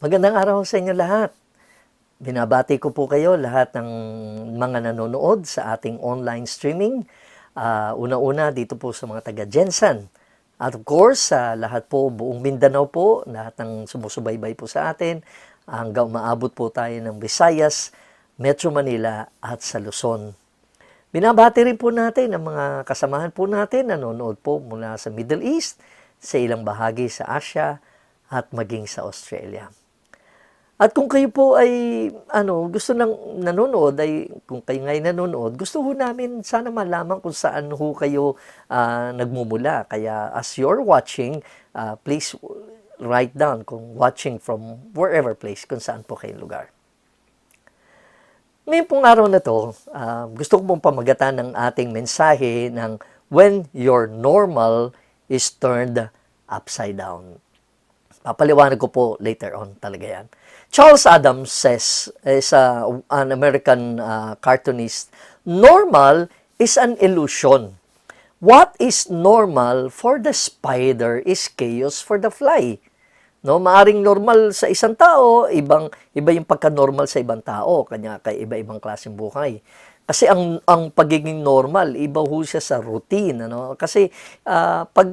Magandang araw sa inyo lahat. Binabati ko po kayo lahat ng mga nanonood sa ating online streaming. Una-una dito po sa mga taga GenSan. At of course, sa lahat po, buong Mindanao po, lahat ng sumusubaybay po sa atin, hanggang maabot po tayo ng Visayas, Metro Manila at sa Luzon. Binabati rin po natin ang mga kasamahan po natin nanonood po mula sa Middle East, sa ilang bahagi sa Asia, at maging sa Australia. At kung kayo po ay gusto nang nanonood, kung kayo ngayon nanonood, gusto ho namin sana malaman kung saan ho kayo nagmumula. Kaya as you're watching, please write down kung watching from wherever place, kung saan po kayong lugar. Ngayon pong araw na to, gusto ko pong pamagatan ng ating mensahe ng when your normal is turned upside down. Papaliwanag ko po later on talaga yan. Charles Adams says, is an American cartoonist, normal is an illusion. What is normal for the spider is chaos for the fly. No, maaring normal sa isang tao, iba yung pagka-normal sa ibang tao, kanya kay iba-ibang klaseng buhay. Kasi ang pagiging normal, iba ho siya sa routine, ano? Kasi pag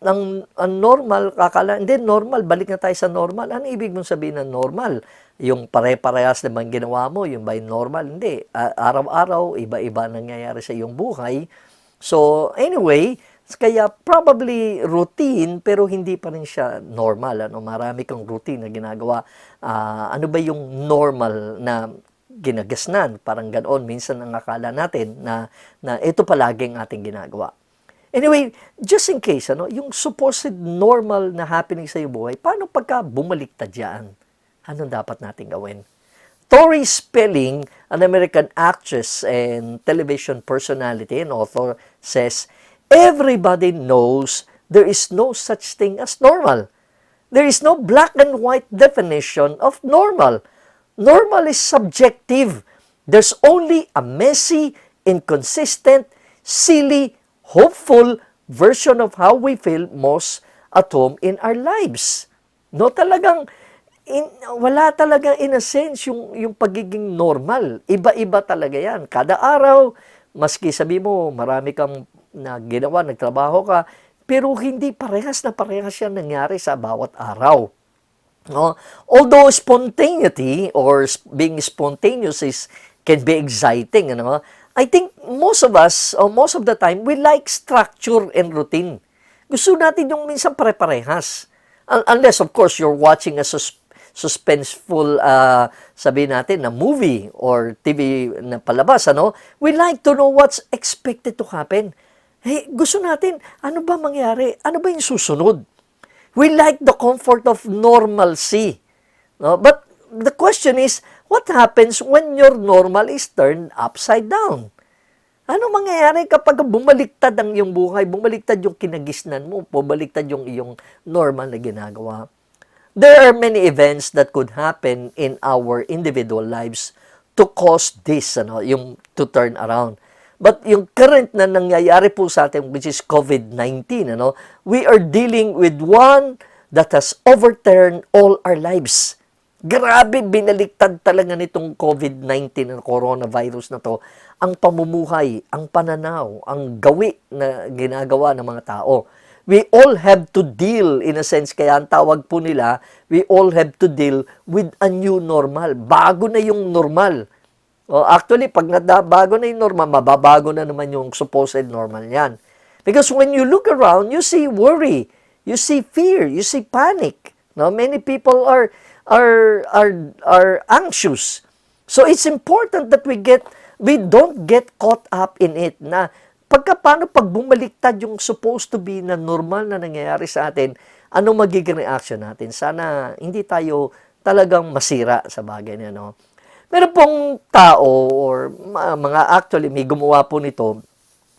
ang normal, hindi normal, balik na tayo sa normal. Ano ibig mong sabihin ng normal? Yung pare-parehas naman ginawa mo, yung ba yung normal? Hindi. Araw-araw, iba-iba nangyayari sa iyong buhay. So, anyway, kaya probably routine pero hindi pa rin siya normal. Ano? Marami kang routine na ginagawa. Ano ba yung normal na ginagasnan? Parang ganoon. Minsan ang akala natin na ito palaging ating ginagawa. Anyway, just in case, yung supposed normal na happening sa iyong buhay, paano pagka bumaliktad yan? Anong dapat natin gawin? Tori Spelling, an American actress and television personality and author, says, everybody knows there is no such thing as normal. There is no black and white definition of normal. Normal is subjective. There's only a messy, inconsistent, silly, hopeful version of how we feel most at home in our lives. No, talagang wala talaga in a sense yung pagiging normal. Iba-iba talaga yan. Kada araw, maski sabi mo, marami kang na ginawa, nagtrabaho ka, pero hindi parehas na parehas yan nangyari sa bawat araw. No? Although spontaneity or being spontaneous can be exciting, I think most of us, or most of the time, we like structure and routine. Gusto natin yung minsan pare-parehas. Unless, of course, you're watching a suspenseful, sabihin natin, na movie or TV na palabas, we like to know what's expected to happen. Hey, gusto natin, ano ba mangyari? Ano ba yung susunod? We like the comfort of normalcy. No? But the question is, what happens when your normal is turned upside down? Ano mangyayari kapag bumaliktad ang iyong buhay, bumaliktad yung kinagisnan mo, bumaliktad yung iyong normal na ginagawa? There are many events that could happen in our individual lives to cause this, yung to turn around. But yung current na nangyayari po sa atin, which is COVID-19, we are dealing with one that has overturned all our lives. Grabe, binaliktad talaga nitong COVID-19 na coronavirus na to ang pamumuhay, ang pananaw, ang gawi na ginagawa ng mga tao. We all have to deal, in a sense, kaya ang tawag po nila, we all have to deal with a new normal. Bago na yung normal. Actually, pag bago na yung normal, mababago na naman yung supposed normal yan. Because when you look around, you see worry, you see fear, you see panic. No? Many people are anxious. So it's important that we don't get caught up in it na paano pag bumaliktad yung supposed to be na normal na nangyayari sa atin, ano magiging reaction natin? Sana hindi tayo talagang masira sa bagay niya, Meron pong tao or actually may gumawa po nito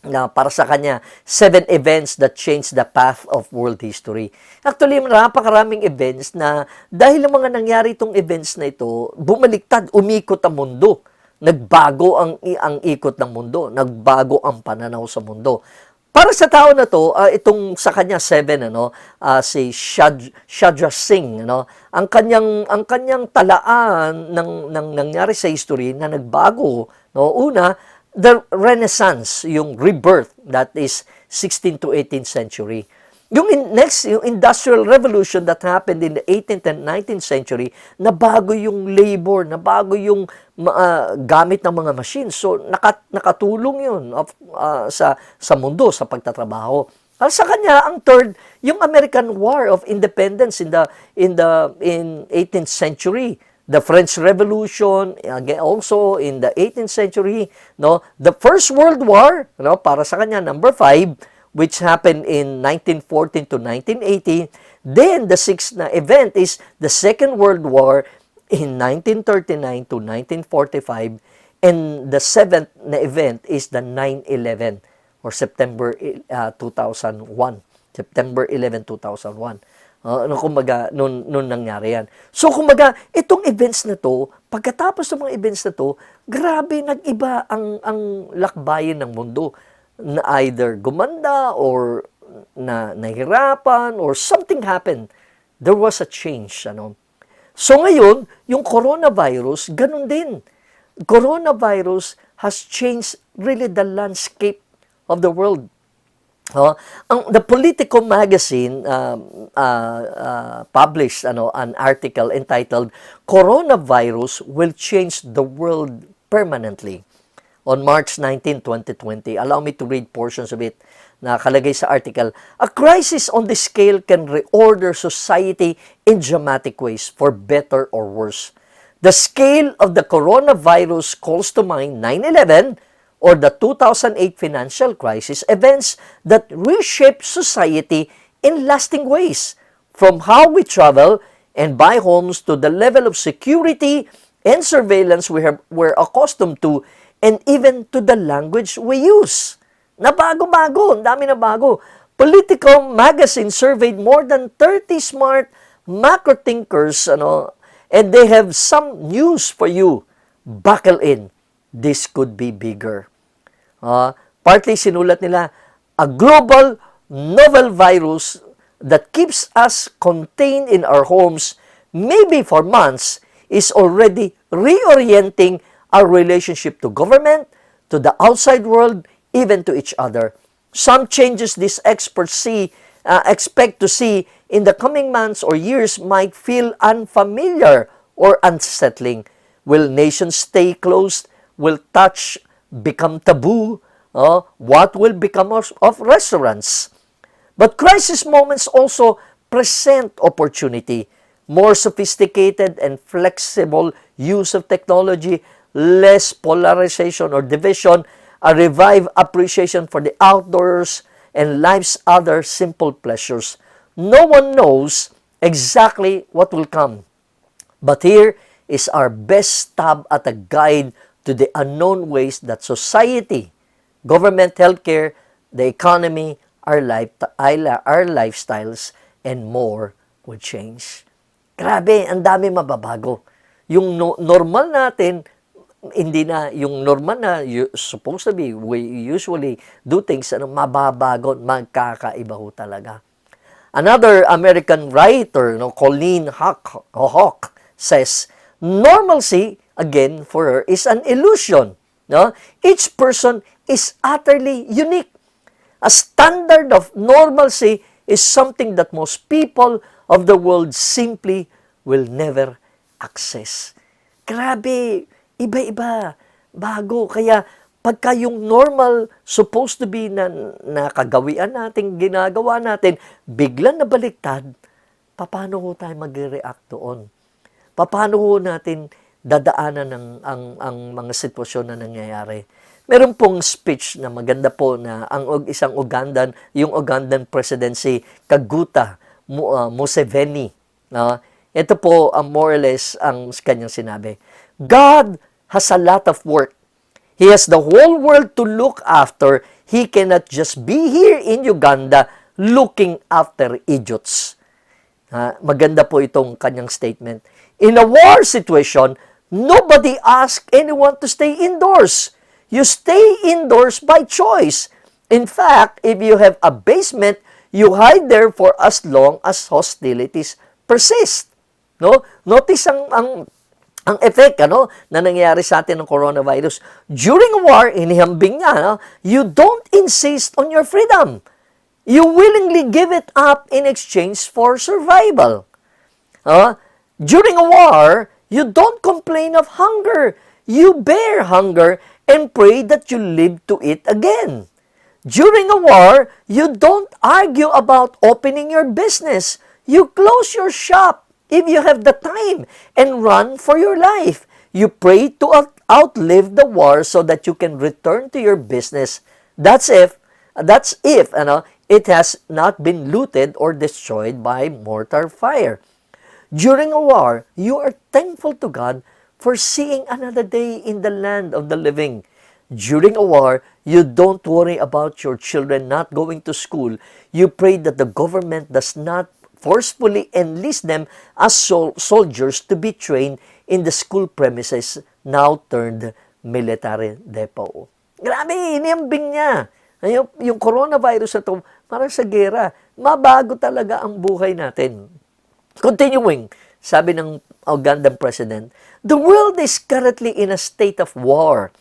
na para sa kanya 7 events that changed the path of world history. Actually, napakaraming events na dahil ang mga nangyari itong events na ito, bumaliktad, umikot ang mundo. Nagbago ang ikot ng mundo, nagbago ang pananaw sa mundo. Para sa tao na to, itong sa kanya 7 si Shadra Singh, ang kanyang talaan ng nangyari sa history na nagbago, una, the Renaissance, yung rebirth, that is 16th to 18th century. Next, yung Industrial Revolution that happened in the 18th and 19th century, nabago yung labor, nabago yung gamit ng mga machines. So, nakatulong yun sa mundo, sa pagtatrabaho. Sa kanya, ang third, yung American War of Independence in 18th century. The French Revolution, again, also in the 18th century. The First World War, para sa kanya, number 5, which happened in 1914 to 1918. Then, the sixth na event is the Second World War in 1939 to 1945. And the seventh na event is the 9/11 or September 2001. September 11, 2001. Kumbaga, nun nangyari yan. So, kumbaga, itong events na to, pagkatapos ng mga events na to, grabe, nag-iba ang lakbayin ng mundo, na either gumanda or nahirapan or something happened. There was a change. So ngayon, yung coronavirus, ganun din. Coronavirus has changed really the landscape of the world. The Politico magazine published an article entitled "Coronavirus Will Change the World Permanently" on March 19, 2020. Allow me to read portions of it. Nakalagay sa article, "A crisis on this scale can reorder society in dramatic ways, for better or worse. The scale of the coronavirus calls to mind 9/11 or the 2008 financial crisis, events that reshape society in lasting ways, from how we travel and buy homes to the level of security and surveillance we're accustomed to, and even to the language we use." Nabago-bago, ang dami na bago. Politico magazine surveyed more than 30 smart macro thinkers, and they have some news for you. Buckle in. This could be bigger. Partly sinulat nila, a global novel virus that keeps us contained in our homes, maybe for months, is already reorienting our relationship to government, to the outside world, even to each other. Some changes these experts expect to see in the coming months or years might feel unfamiliar or unsettling. Will nations stay closed? Will touch become taboo? What will become of restaurants? But crisis moments also present opportunity. More sophisticated and flexible use of technology, less polarization or division, a revived appreciation for the outdoors, and life's other simple pleasures. No one knows exactly what will come. But here is our best stab at a guide to the unknown ways that society, government, healthcare, the economy, our lifestyles, and more will change. Grabe, ang dami mababago. Yung normal natin, hindi na yung normal na supposed to be, we usually do things, mababago, magkakaiba ho talaga. Another American writer, Colleen Hawk, says, normalcy, again, for her, is an illusion. Each person is utterly unique. A standard of normalcy is something that most people of the world simply will never access. Grabe, iba-iba, bago. Kaya pagka yung normal, supposed to be na nakagawian natin, ginagawa natin, biglang nabaliktad, paano ho tayo mag-react doon? Paano ho natin dadaanan ang mga sitwasyon na nangyayari? Meron pong speech na maganda po na isang Ugandan, yung Ugandan presidency, Kaguta Museveni. Ito po, more or less, ang kanyang sinabi. God has a lot of work. He has the whole world to look after. He cannot just be here in Uganda looking after idiots. Maganda po itong kanyang statement. In a war situation, nobody asks anyone to stay indoors. You stay indoors by choice. In fact, if you have a basement, you hide there for as long as hostilities persist. No? Notice ang effect na nangyayari sa atin ng coronavirus. During a war, inihambing niya, you don't insist on your freedom. You willingly give it up in exchange for survival. During a war, you don't complain of hunger. You bear hunger and pray that you live to it again. During a war, you don't argue about opening your business. You close your shop if you have the time and run for your life. You pray to outlive the war so that you can return to your business. That's if it has not been looted or destroyed by mortar fire. During a war, you are thankful to God for seeing another day in the land of the living. During a war, you don't worry about your children not going to school. You pray that the government does not forcefully enlist them as soldiers to be trained in the school premises now turned military depot. Grabe, iniambing niya. Yung coronavirus na to, parang sa gera, mabago talaga ang buhay natin. Continuing, sabi ng Ugandan president, the world is currently in a state of war.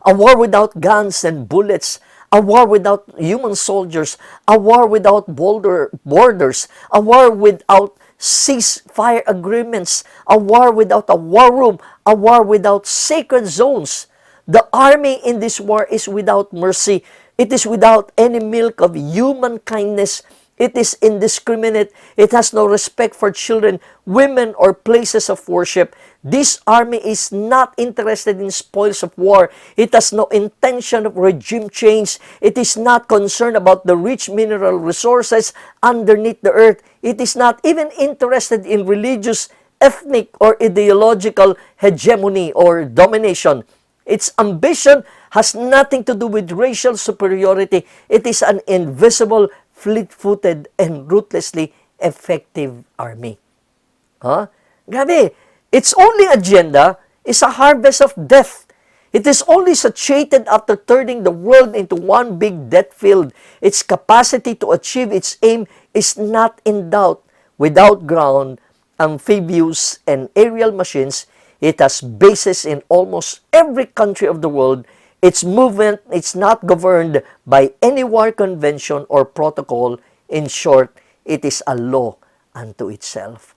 A war without guns and bullets, a war without human soldiers, a war without borders, a war without ceasefire agreements, a war without a war room, a war without sacred zones. The army in this war is without mercy. It is without any milk of human kindness. It is indiscriminate. It has no respect for children, women, or places of worship. This army is not interested in spoils of war. It has no intention of regime change. It is not concerned about the rich mineral resources underneath the earth. It is not even interested in religious, ethnic, or ideological hegemony or domination. Its ambition has nothing to do with racial superiority. It is an invisible, fleet-footed, and ruthlessly effective army. Grabe, its only agenda is a harvest of death. It is only satiated after turning the world into one big death field. Its capacity to achieve its aim is not in doubt. Without ground, amphibious, and aerial machines, it has bases in almost every country of the world. Its movement is not governed by any war convention or protocol. In short, it is a law unto itself.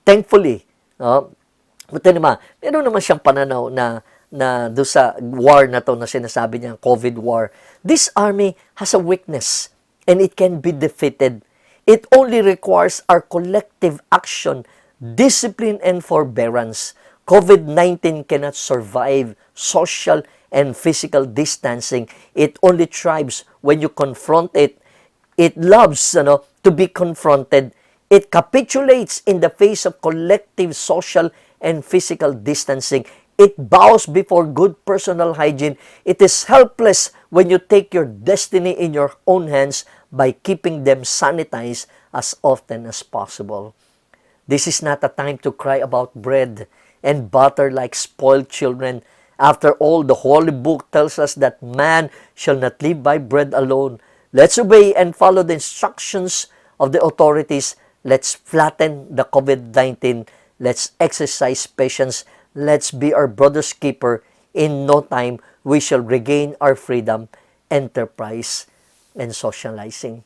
Thankfully, buti naman, meron naman siyang pananaw na doon sa war na to na sinasabi niya, COVID war. This army has a weakness and it can be defeated. It only requires our collective action, discipline, and forbearance. COVID-19 cannot survive social and physical distancing. It only thrives when you confront it. It loves to be confronted. It capitulates in the face of collective social and physical distancing. It bows before good personal hygiene. It is helpless when you take your destiny in your own hands by keeping them sanitized as often as possible. This is not a time to cry about bread and butter like spoiled children. After all, the Holy Book tells us that man shall not live by bread alone. Let's obey and follow the instructions of the authorities. Let's flatten the COVID-19. Let's exercise patience. Let's be our brother's keeper. In no time, we shall regain our freedom, enterprise, and socializing.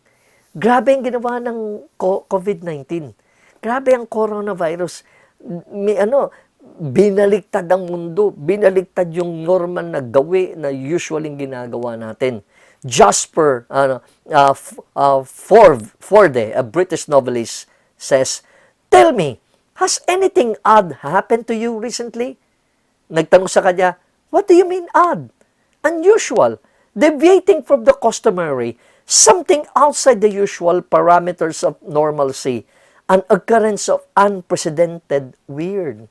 Grabe ang ginawa ng COVID-19. Grabe ang coronavirus. Binaliktad ang mundo, binaliktad yung normal na gawi na usually ginagawa natin. Jasper Forde, a British novelist, says, "Tell me, has anything odd happened to you recently?" Nagtanong sa kanya, "What do you mean odd?" "Unusual, deviating from the customary, something outside the usual parameters of normalcy, an occurrence of unprecedented weird."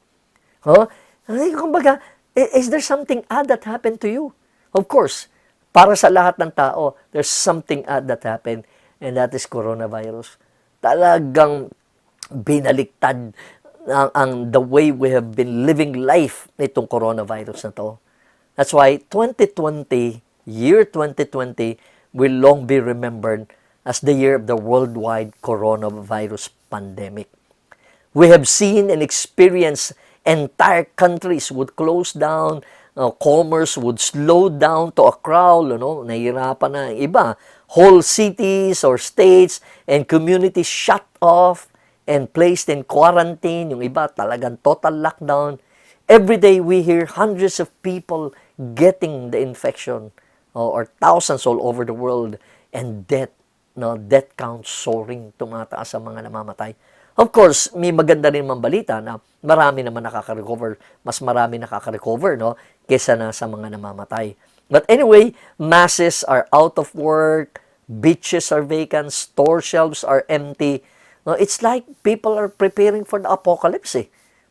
Kumbaga, is there something odd that happened to you? Of course, para sa lahat ng tao, there's something odd that happened, and that is coronavirus. Talagang binaliktad ang the way we have been living life nitong coronavirus na to. That's why 2020, year 2020, will long be remembered as the year of the worldwide coronavirus pandemic. We have seen and experienced entire countries would close down, commerce would slow down to a crawl, nahihirapan na ang iba. Whole cities or states and communities shut off and placed in quarantine. Yung iba talagang total lockdown. Every day we hear hundreds of people getting the infection, or thousands all over the world, and death count soaring, tumataas ang mga namamatay. Of course, may maganda rin mga balita na marami naman nakaka-recover, mas marami nakaka-recover, kesa na sa mga namamatay. But anyway, masses are out of work, beaches are vacant, store shelves are empty. It's like people are preparing for the apocalypse eh.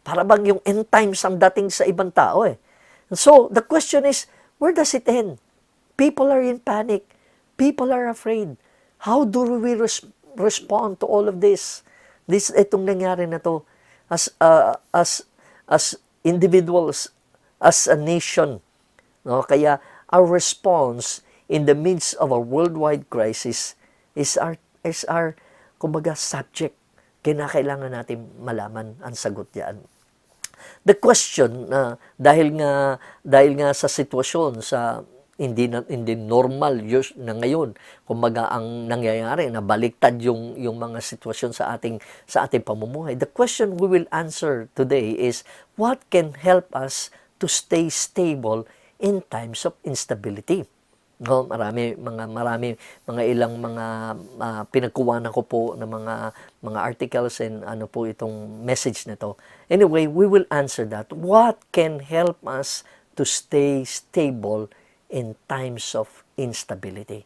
Para bang yung end times ang dating sa ibang tao eh. So, the question is, where does it end? People are in panic. People are afraid. How do we respond to all of this? Itong nangyari na to as individuals, as a nation. Kaya our response in the midst of a worldwide crisis is our kumbaga subject. Kailangan natin malaman ang sagot diyan. The question dahil nga sa sitwasyon sa hindi normal na ngayon, kumbaga ang nangyayari na baliktad yung mga sitwasyon sa ating pamumuhay. The question we will answer today is, what can help us to stay stable in times of instability? Marami ilang mga pinagkuhanan ko po ng mga articles and po itong message nito. Anyway, we will answer that. What can help us to stay stable in times of instability?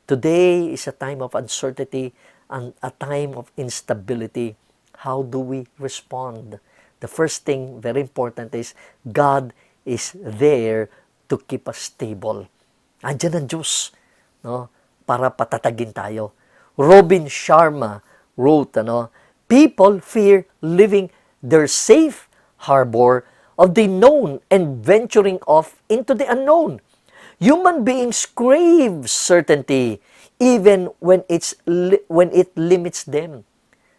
Today is a time of uncertainty and a time of instability. How do we respond? The first thing, very important, is God is there to keep us stable. Andiyan ang Diyos, para patatagin tayo. Robin Sharma wrote, people fear leaving their safe harbor of the known and venturing off into the unknown. Human beings crave certainty even when it limits them.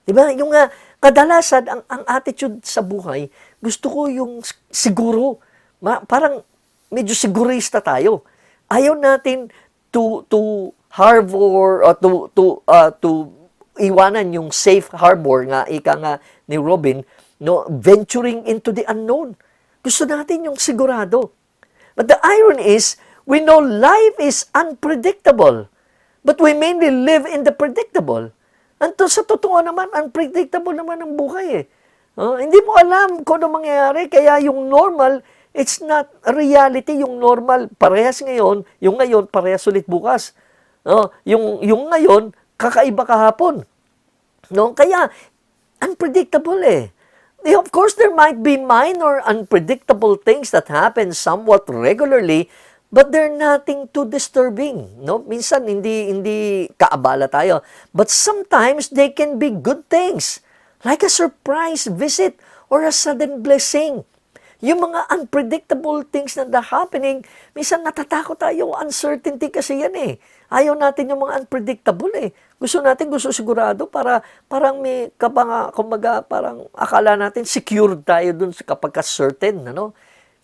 Diba? Yung kadalasan ang attitude sa buhay, gusto ko yung siguro. Parang medyo sigurista tayo. Ayaw natin to harbor or to iwanan yung safe harbor nga ika nga ni Robin, venturing into the unknown. Gusto natin yung sigurado. But the irony is, we know life is unpredictable, but we mainly live in the predictable. Sa totoo naman, unpredictable naman ang buhay eh. Hindi mo alam kung ano mangyayari, kaya yung normal, it's not reality. Yung normal, parehas ngayon, yung ngayon, parehas ulit bukas. Yung ngayon, kakaiba kahapon. Kaya, unpredictable eh. Of course, there might be minor unpredictable things that happen somewhat regularly, but they're nothing too disturbing. Minsan, hindi kaabala tayo. But sometimes, they can be good things. Like a surprise visit or a sudden blessing. Yung mga unpredictable things na happening, minsan natatakot tayo. Uncertainty kasi yan eh. Ayaw natin yung mga unpredictable eh. Gusto sigurado para parang may kumbaga parang akala natin secured tayo dun kapag certain,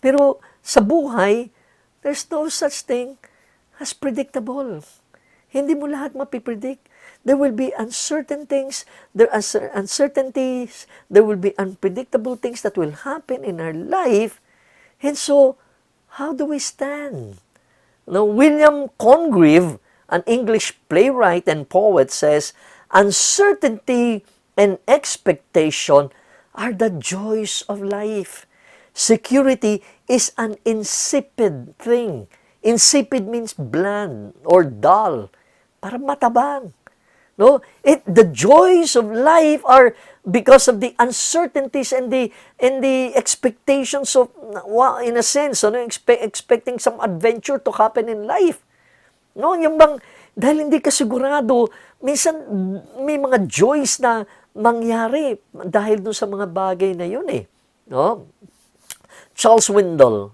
Pero sa buhay, there's no such thing as predictable. Hindi mo lahat mapipredict. There will be uncertain things, there are uncertainties, there will be unpredictable things that will happen in our life. And so, how do we stand? William Congreve, an English playwright and poet, says, uncertainty and expectation are the joys of life. Security is an insipid thing. Insipid means bland or dull. Parang matabang. The joys of life are because of the uncertainties and the expectations of, in a sense, expecting some adventure to happen in life. Yung bang, dahil hindi ka sigurado, minsan may mga joys na mangyari dahil dun sa mga bagay na yun eh. Charles Wendell,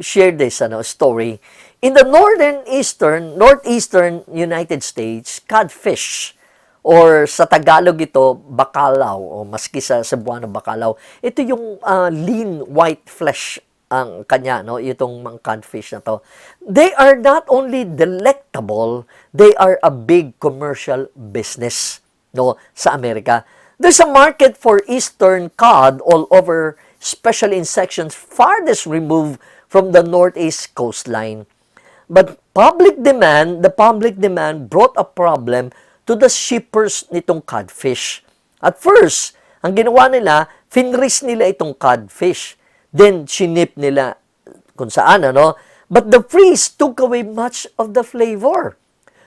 share this story. In the northeastern United States, codfish, or sa Tagalog ito, bacalao, o maski sa Cebuano bacalao, ito yung lean white flesh ang kanya, no? Itong mga codfish na to. They are not only delectable, they are a big commercial business, no, sa Amerika. There's a market for eastern cod all over, especially in sections farthest removed from the northeast coastline. But the public demand brought a problem to the shippers nitong codfish. At first, ang ginawa nila, finris nila itong codfish. Then, shinip nila kung saan, But the freeze took away much of the flavor.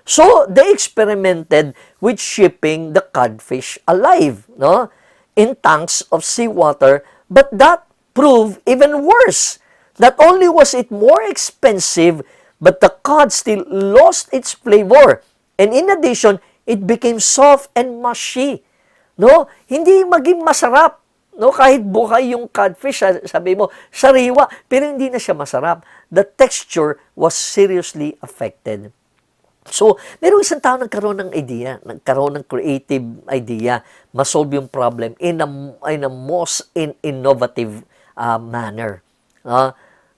So, they experimented with shipping the codfish alive, in tanks of seawater, but that proved even worse. Not only was it more expensive, but the cod still lost its flavor. And in addition, it became soft and mushy. No? Hindi maging masarap. No, kahit buhay yung codfish, sabi mo, sariwa, pero hindi na siya masarap. The texture was seriously affected. So, merong isang tao nagkaroon ng creative idea, masolve yung problem in a most innovative manner.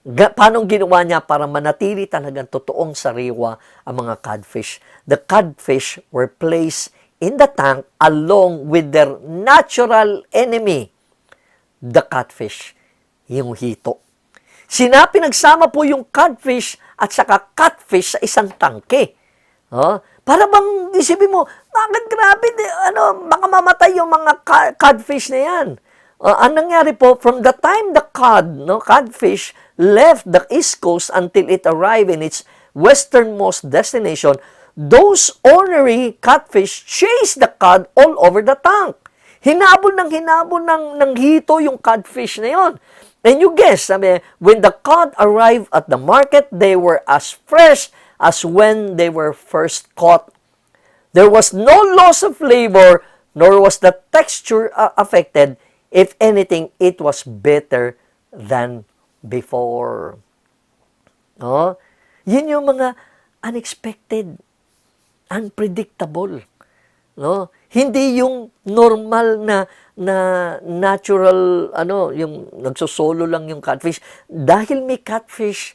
Paano ginawa niya para manatili talagang totoong sariwa ang mga codfish? The codfish were placed in the tank along with their natural enemy, the catfish, yung hito. Pinagsama po yung codfish at saka catfish sa isang tangke. Para bang isipin mo, bakit grabe, baka mamatay yung mga codfish na yan. Ang nangyari po, from the time the codfish left the East Coast until it arrived in its westernmost destination, those ornery catfish chased the cod all over the tank. Hinabol ng hito yung codfish na yon. And you guess, when the cod arrived at the market, they were as fresh as when they were first caught. There was no loss of flavor, nor was the texture affected. If anything, it was better than before. Yun yung mga unexpected, unpredictable. Hindi yung normal na natural, yung nagsosolo lang yung catfish. Dahil may catfish,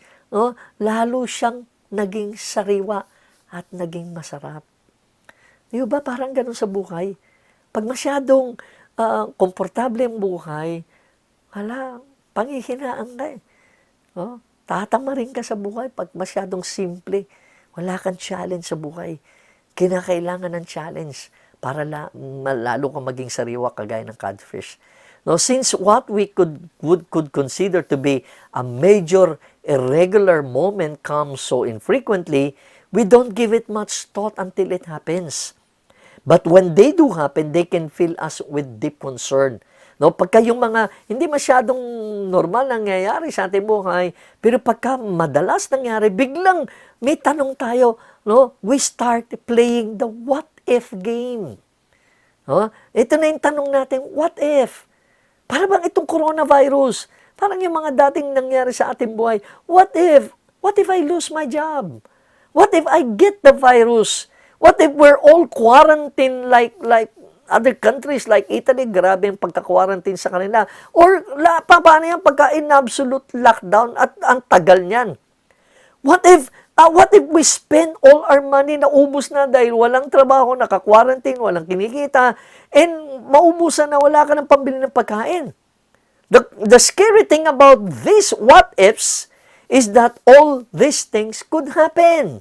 lalo siyang naging sariwa at naging masarap. Di ba? Parang ganun sa buhay. Pag masyadong komportable ang buhay, panghihinaan ka eh. Tatamarin ka sa buhay pag masyadong simple. Wala kang challenge sa buhay. Kinakailangan ng challenge para lalo kang maging sariwa kagaya ng codfish. Now, since what we could consider to be a major irregular moment comes so infrequently, we don't give it much thought until it happens. But when they do happen, they can fill us with deep concern. Pagka yung mga hindi masyadong normal nangyayari sa ating buhay, pero pagka madalas nangyari, biglang may tanong tayo, we start playing the what if game. Ito na yung tanong natin, what if? Para bang itong coronavirus? Parang yung mga dating nangyari sa ating buhay, what if? What if I lose my job? What if I get the virus? What if we're all quarantined like other countries like Italy? Grabe yung pagka-quarantine sa kanila. Or paano yung pagka-in-absolute lockdown at ang tagal niyan? What if we spend all our money na ubus na dahil walang trabaho, naka-quarantine, walang kinikita, and maubusan na wala ka ng pambili ng pagkain? The scary thing about these what-ifs is that all these things could happen.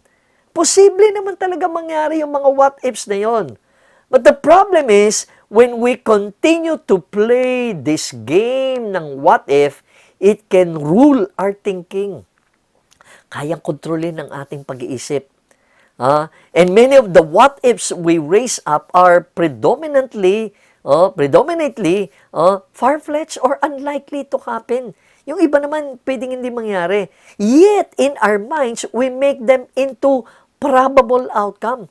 Posible naman talaga mangyari yung mga what-ifs na yon. But the problem is, when we continue to play this game ng what-if, it can rule our thinking. Kayang kontrolin ng ating pag-iisip. And many of the what-ifs we raise up are predominantly far-fetched or unlikely to happen. Yung iba naman, pwedeng hindi mangyari. Yet, in our minds, we make them into probable outcome.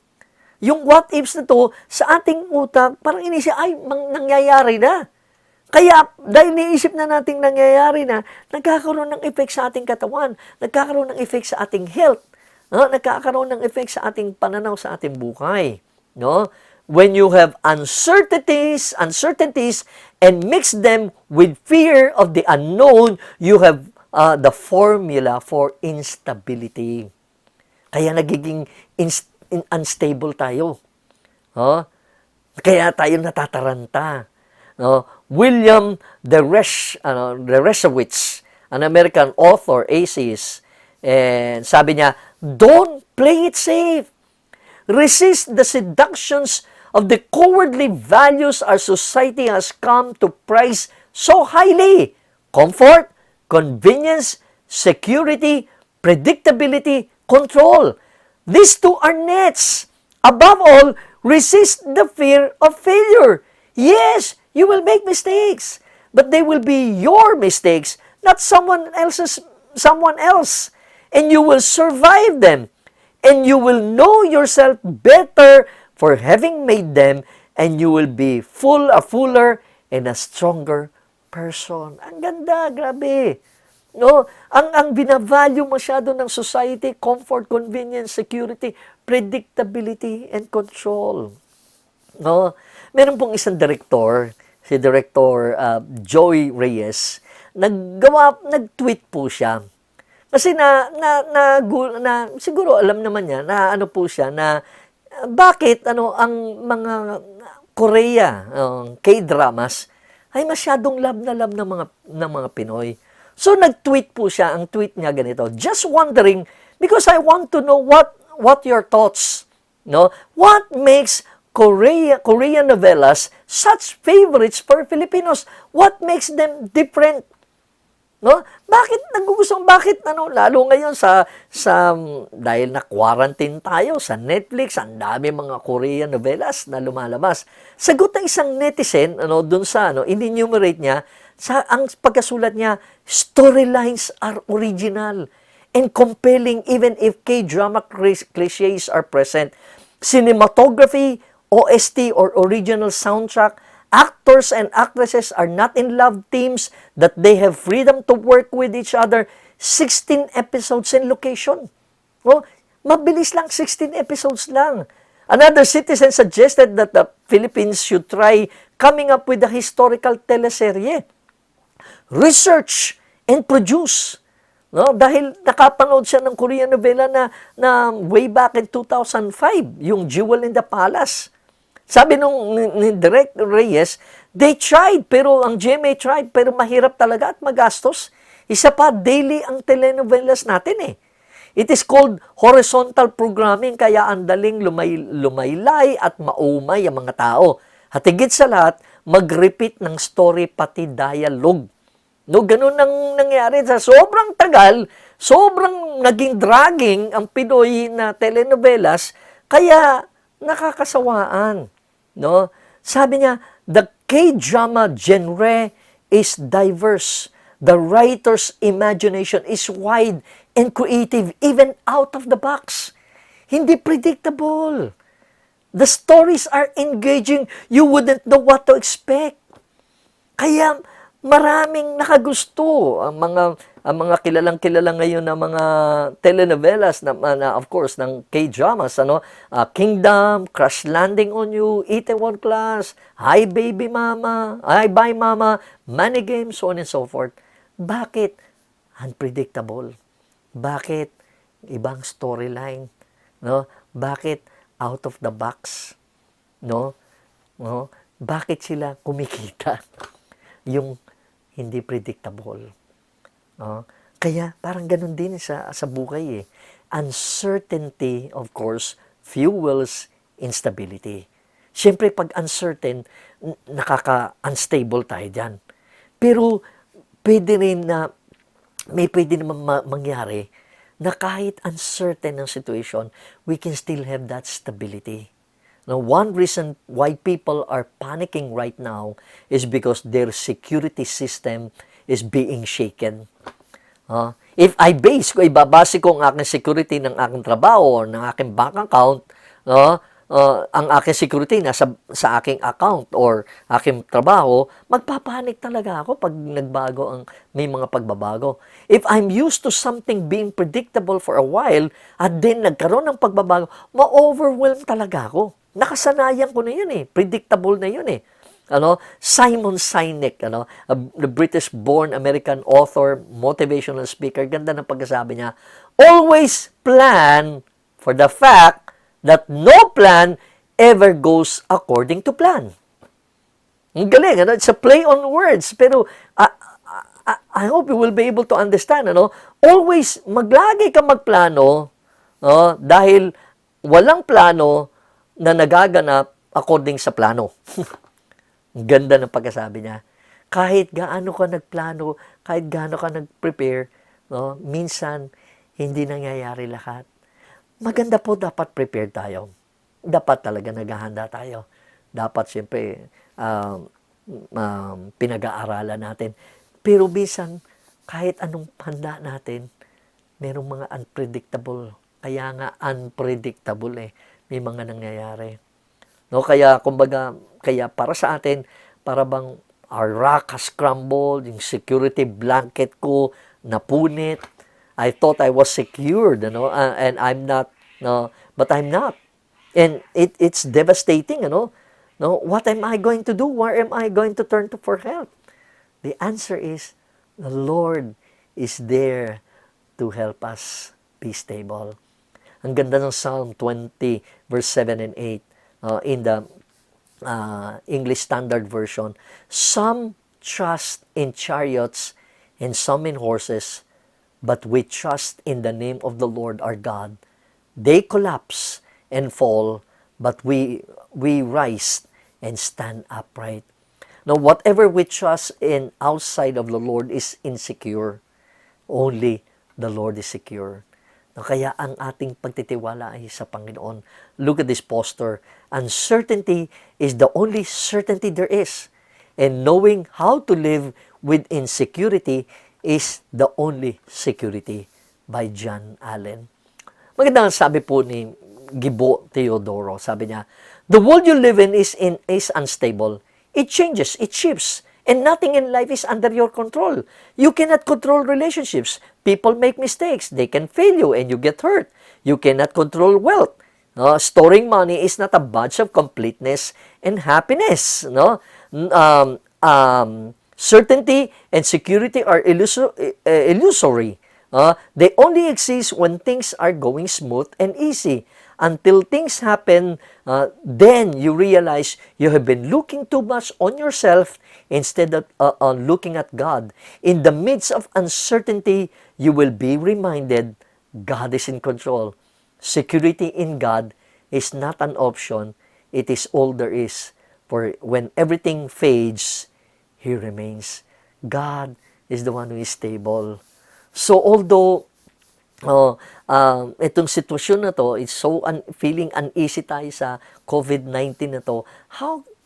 Yung what-ifs na to, sa ating utak, parang inisip, nangyayari na. Kaya, dahil niisip na nating nangyayari na, nagkakaroon ng effect sa ating katawan, nagkakaroon ng effect sa ating health, no? Nagkakaroon ng effect sa ating pananaw sa ating buhay. No? When you have uncertainties, and mix them with fear of the unknown, you have the formula for instability. Kaya nagiging unstable tayo. No? Kaya tayo natataranta. No? William Dereshowitz, an American author, atheist, and sabi niya, don't play it safe. Resist the seductions of the cowardly values our society has come to prize so highly. Comfort, convenience, security, predictability, control. These two are nets. Above all, resist the fear of failure. Yes, you will make mistakes, but they will be your mistakes, not someone else. And you will survive them. And you will know yourself better for having made them, and you will be a fuller and a stronger person. Ang ganda, grabe. No, ang binavalue masyado ng society, comfort, convenience, security, predictability, and control. No, meron pong isang director, si Director Joey Reyes, nag-tweet po siya. Kasi siguro alam naman niya na ano po siya na bakit ang mga Korea, K-dramas ay masyadong love ng mga Pinoy. So nag-tweet po siya, ang tweet niya ganito, just wondering because I want to know what your thoughts, no? What makes Korean novelas such favorites for Filipinos? What makes them different? No? Bakit lalo ngayon sa dahil na quarantine tayo sa Netflix, ang dami mga Korean novelas na lumalabas. Sagot ng isang netizen doon sa in-enumerate niya ang pagkasulat niya, storylines are original and compelling even if K-drama cliches are present. Cinematography, OST or original soundtrack, actors and actresses are not in love teams that they have freedom to work with each other. 16 episodes in location. Oh, mabilis lang, 16 episodes lang. Another citizen suggested that the Philippines should try coming up with a historical teleserye. Research and produce. No, dahil nakapanood siya ng Korean novela na way back in 2005, yung Jewel in the Palace. Sabi ni Direct Reyes, they tried, pero ang GMA tried, pero mahirap talaga at magastos. Isa pa, daily ang telenovelas natin eh. It is called horizontal programming, kaya ang daling lumaylay at maumay ang mga tao. At higit sa lahat, mag-repeat ng story pati dialogue. No, ganun ang nangyari sa sobrang tagal, sobrang naging dragging ang Pinoy na telenovelas, kaya nakakasawaan. No? Sabi niya, the K-drama genre is diverse. The writer's imagination is wide and creative, even out of the box. Hindi predictable. The stories are engaging. You wouldn't know what to expect. Kaya maraming nakagusto ang mga kilalang-kilala ngayon na mga telenovelas na of course ng K-dramas, Kingdom, Crash Landing on You, Itaewon Class, Hi Baby Mama, Hi Bye Mama, Money Game, so on and so forth. Bakit unpredictable? Bakit ibang storyline? No? Bakit out of the box? No? Bakit sila kumikita? Yung hindi predictable. Kaya parang ganun din sa buhay eh. Uncertainty, of course, fuels instability. Siyempre, pag uncertain, nakaka-unstable tayo dyan. Pero, pwede naman mangyari na kahit uncertain ang situation, we can still have that stability. Now, one reason why people are panicking right now is because their security system is being shaken. If kung ibabase ko ang aking security ng aking trabaho or ng aking bank account, ang aking security nasa sa aking account or aking trabaho, magpapanik talaga ako pag may mga pagbabago. If I'm used to something being predictable for a while, at then nagkaroon ng pagbabago, ma-overwhelm talaga ako. Nakasanayan ko na yun eh. Predictable na yun eh. Simon Sinek, the British-born American author, motivational speaker, ganda ng pagkasabi niya, always plan for the fact that no plan ever goes according to plan. Ang galing, It's a play on words, pero I hope you will be able to understand, Always, maglagi ka magplano, dahil walang plano na nagaganap according sa plano. Ang ganda ng pagkasabi niya. Kahit gaano ka nagplano, kahit gaano ka nag-prepare, minsan, hindi nangyayari lahat. Maganda po dapat prepared tayo. Dapat talaga naghahanda tayo. Dapat siyempre pinag-aaralan natin. Pero minsan, kahit anong handa natin, merong mga unpredictable. Kaya nga unpredictable may mga nangyayari. Kaya kumbaga, kaya para sa atin, para bang our rock has crumbled, yung security blanket ko napunit. I thought I was secured, and I'm not, but I'm not. And it's devastating, What am I going to do? Where am I going to turn to for help? The answer is, the Lord is there to help us be stable. Ang ganda ng Psalm 20, verse 7 and 8, in the English Standard Version. Some trust in chariots and some in horses, but we trust in the name of the Lord our God. They collapse and fall, but we rise and stand upright. Now, whatever we trust in outside of the Lord is insecure. Only the Lord is secure. Kaya ang ating pagtitiwala ay sa Panginoon. Look at this poster. Uncertainty is the only certainty there is. And knowing how to live with insecurity is the only security. By John Allen. Magandang sabi po ni Gibo Teodoro. Sabi niya, the world you live in is unstable. It changes, it shifts. And nothing in life is under your control. You cannot control relationships. People make mistakes. They can fail you and you get hurt. You cannot control wealth. Storing money is not a badge of completeness and happiness. Certainty and security are illusory. They only exist when things are going smooth and easy. Until things happen, then you realize you have been looking too much on yourself instead of on looking at God. In the midst of uncertainty, you will be reminded God is in control. Security in God is not an option. It is all there is. For when everything fades, He remains. God is the one who is stable. So although itong sitwasyon na to, it's so feeling uneasy tayo sa COVID-19 na to,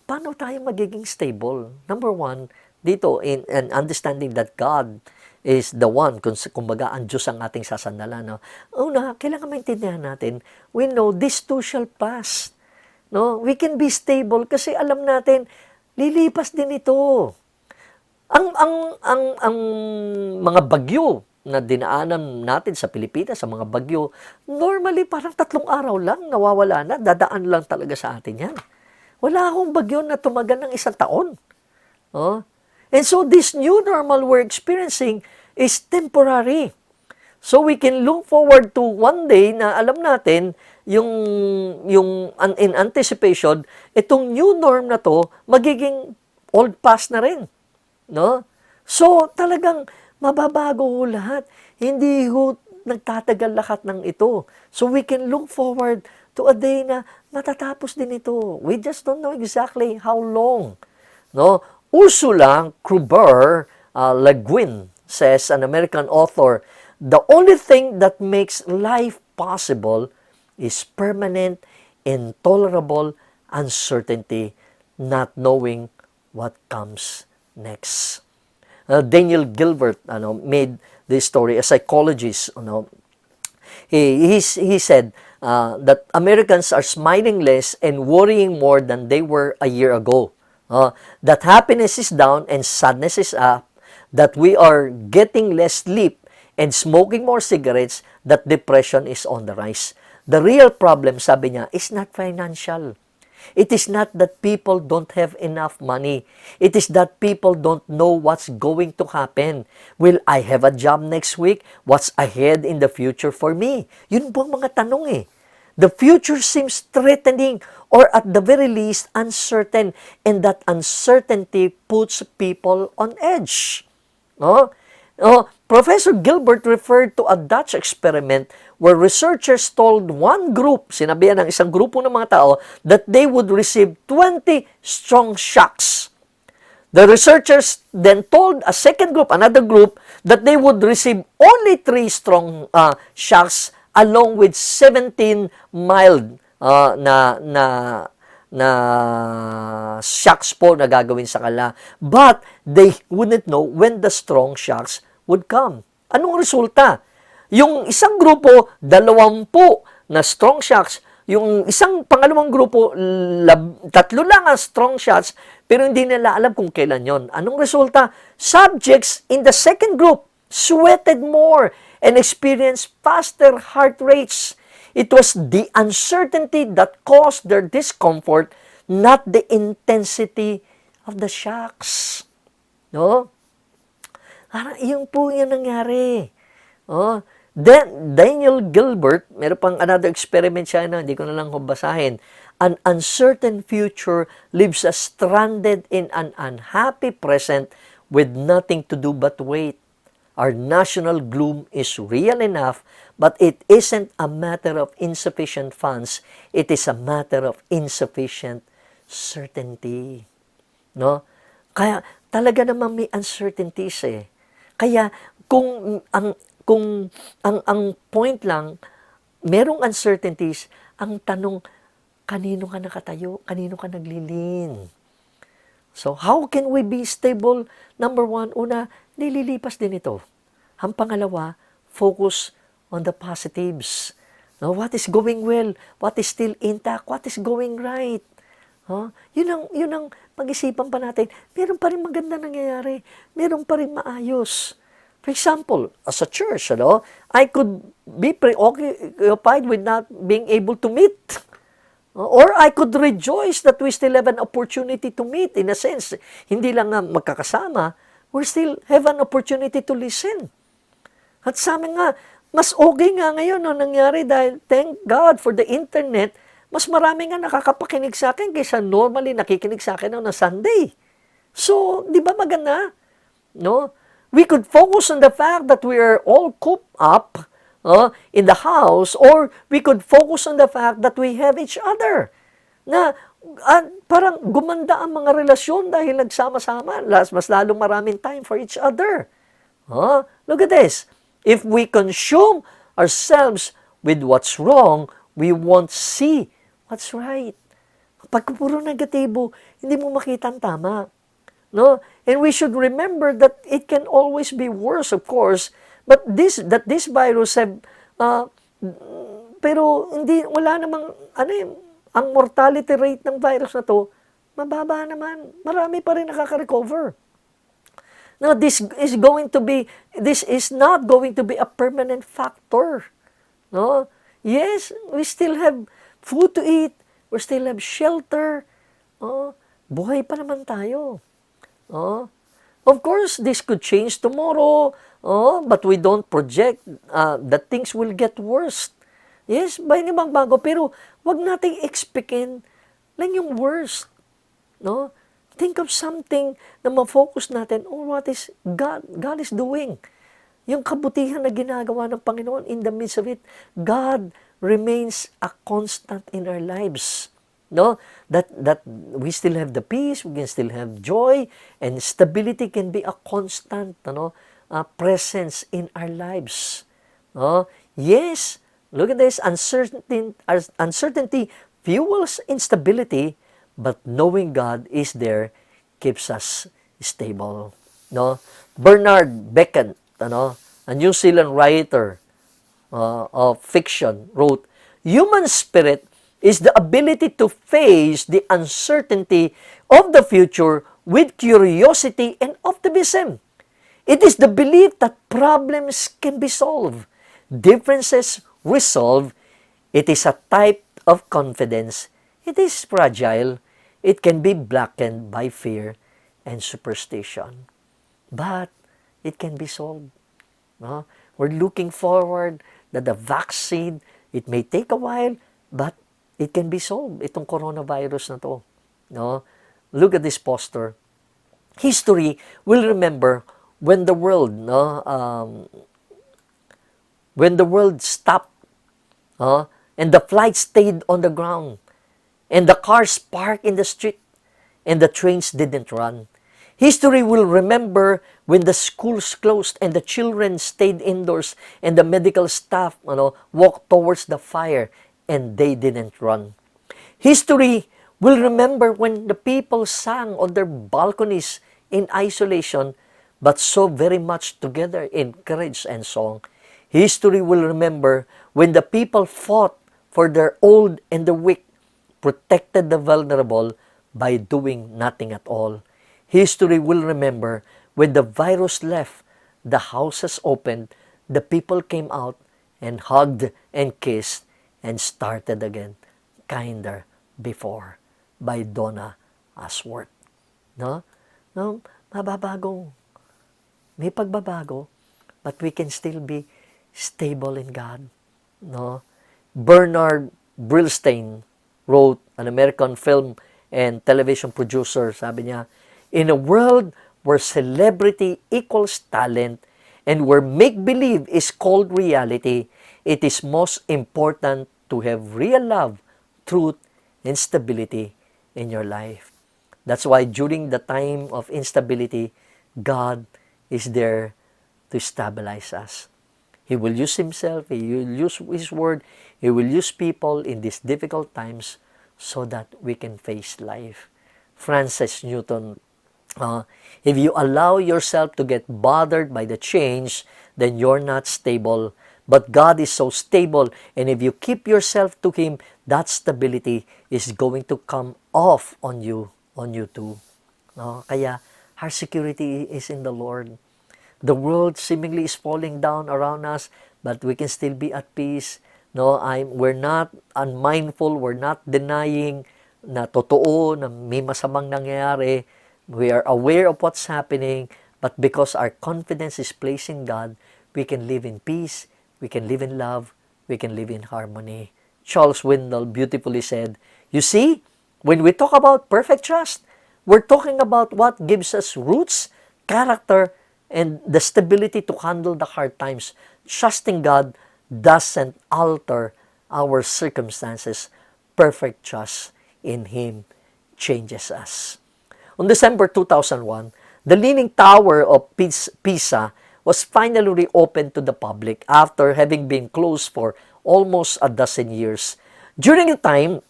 paano tayo magiging stable? Number one, dito, in understanding that God is the one, kumbaga, ang Diyos ang ating sasandalan. Una, kailangan maintindihan natin, we know this too shall pass. We can be stable kasi alam natin, lilipas din ito. Ang mga bagyo na dinaanan natin sa Pilipinas, sa mga bagyo, normally parang 3 araw lang, nawawala na, dadaan lang talaga sa atin yan. Wala akong bagyo na tumagal ng 1 taon. And so this new normal we're experiencing is temporary. So we can look forward to one day na alam natin, yung in anticipation, itong new norm na to, magiging old past na rin. So talagang mababago ho lahat. Hindi ho nagtatagal lahat ng ito. So we can look forward to a day na matatapos din ito. We just don't know exactly how long. Ursula Le Guin says, an American author, the only thing that makes life possible is permanent, intolerable uncertainty, not knowing what comes next. Daniel Gilbert made this story, a psychologist. He said, that Americans are smiling less and worrying more than they were a year ago. That happiness is down and sadness is up, that we are getting less sleep and smoking more cigarettes, that depression is on the rise. The real problem, sabi niya, is not financial. It is not that people don't have enough money. It is that people don't know what's going to happen. Will I have a job next week? What's ahead in the future for me? Yun po ang mga tanong eh. The future seems threatening or at the very least uncertain, and that uncertainty puts people on edge. No? No, Professor Gilbert referred to a Dutch experiment where researchers told one group, sinabihan ng isang grupo ng mga tao, that they would receive 20 strong shocks. The researchers then told a second group, another group, that they would receive only 3 strong shocks along with 17 mild na shocks po na gagawin sa kanila. But they wouldn't know when the strong shocks would come. Anong resulta? Yung isang grupo, 20 na strong shocks. Yung isang pangalawang grupo, 3 lang ang strong shocks, pero hindi nila alam kung kailan yon. Anong resulta? Subjects in the second group sweated more and experienced faster heart rates. It was the uncertainty that caused their discomfort, not the intensity of the shocks. No? Yun po yung nangyari. Oh. Then, Daniel Gilbert, meron pang another experiment siya na hindi ko na lang basahin. An uncertain future leaves us stranded in an unhappy present with nothing to do but wait. Our national gloom is real enough, but it isn't a matter of insufficient funds. It is a matter of insufficient certainty. No? Kaya talaga naman may uncertainties eh. Kaya kung ang point lang, merong uncertainties, ang tanong, kanino ka nakatayo? Kanino ka naglilin? So, how can we be stable? Number 1, una, nililipas din ito. Ang pangalawa, focus on the positives. Now, what is going well? What is still intact? What is going right? Yun ang pag-isipan pa natin. Meron pa rin maganda nangyayari. Meron pa rin maayos. For example, as a church, I could be preoccupied with not being able to meet. Or I could rejoice that we still have an opportunity to meet. In a sense, hindi lang nga magkakasama, we still have an opportunity to listen. At sa amin nga, mas okay nga ngayon nangyari dahil thank God for the internet, mas marami nga nakakapakinig sa akin kaysa normally nakikinig sa akin na Sunday. So, di ba maganda? No? We could focus on the fact that we are all cooped up in the house, or we could focus on the fact that we have each other. Na parang gumanda ang mga relasyon dahil nagsama-sama. Mas lalong maraming time for each other. Look at this. If we consume ourselves with what's wrong, we won't see what's right. Pag puro negatibo, hindi mo makita ang tama. No? And we should remember that it can always be worse, of course, but this virus have pero wala namang ang mortality rate ng virus na to mababa naman. Marami pa rin nakaka-recover. Now this is not going to be a permanent factor. No? Yes, we still have food to eat, we still have shelter. Buhay pa naman tayo. Of course, this could change tomorrow, but we don't project that things will get worse. Yes, may namang bago, pero wag nating expectin lang yung worst. No? Think of something na ma-focus natin on what is God is doing. Yung kabutihan na ginagawa ng Panginoon in the midst of it, God remains a constant in our lives. No, that we still have the peace, we can still have joy, and stability can be a constant presence in our lives. Yes, look at this, uncertainty fuels instability, but knowing God is there keeps us stable. No, Bernard Beckett, a New Zealand writer of fiction, wrote, human spirit is the ability to face the uncertainty of the future with curiosity and optimism. It is the belief that problems can be solved, differences resolved. It is a type of confidence. It is fragile. It can be blackened by fear and superstition. But it can be solved. No? We're looking forward that the vaccine, it may take a while, but it can be solved. Itong coronavirus na to. No? Look at this poster. History will remember when the world, when the world stopped, and the flight stayed on the ground, and the cars parked in the street, and the trains didn't run. History will remember when the schools closed and the children stayed indoors and the medical staff walked towards the fire and they didn't run. History will remember when the people sang on their balconies in isolation but so very much together in courage and song. History will remember when the people fought for their old and the weak, protected the vulnerable by doing nothing at all. History will remember when the virus left, the houses opened, the people came out and hugged and kissed and started again, kinder before, by Donna Asworth. No? No, mababago. May pagbabago, but we can still be stable in God. No? Bernard Brillstein wrote, an American film and television producer, sabi niya, in a world where celebrity equals talent and where make-believe is called reality, it is most important to have real love, truth, and stability in your life. That's why during the time of instability, God is there to stabilize us. He will use Himself, He will use His Word, He will use people in these difficult times so that we can face life. Francis Newton, if you allow yourself to get bothered by the change, then you're not stable. But God is so stable, and if you keep yourself to Him, that stability is going to come off on you too. No? Kaya, our security is in the Lord. The world seemingly is falling down around us, but we can still be at peace. No, we're not unmindful, we're not denying na totoo, na may masamang nangyayari. We are aware of what's happening, but because our confidence is placed in God, we can live in peace, we can live in love, we can live in harmony. Charles Windle beautifully said, you see, when we talk about perfect trust, we're talking about what gives us roots, character, and the stability to handle the hard times. Trusting God doesn't alter our circumstances. Perfect trust in Him changes us. On December 2001, the Leaning Tower of Pisa was finally reopened to the public after having been closed for almost a dozen years. During the time,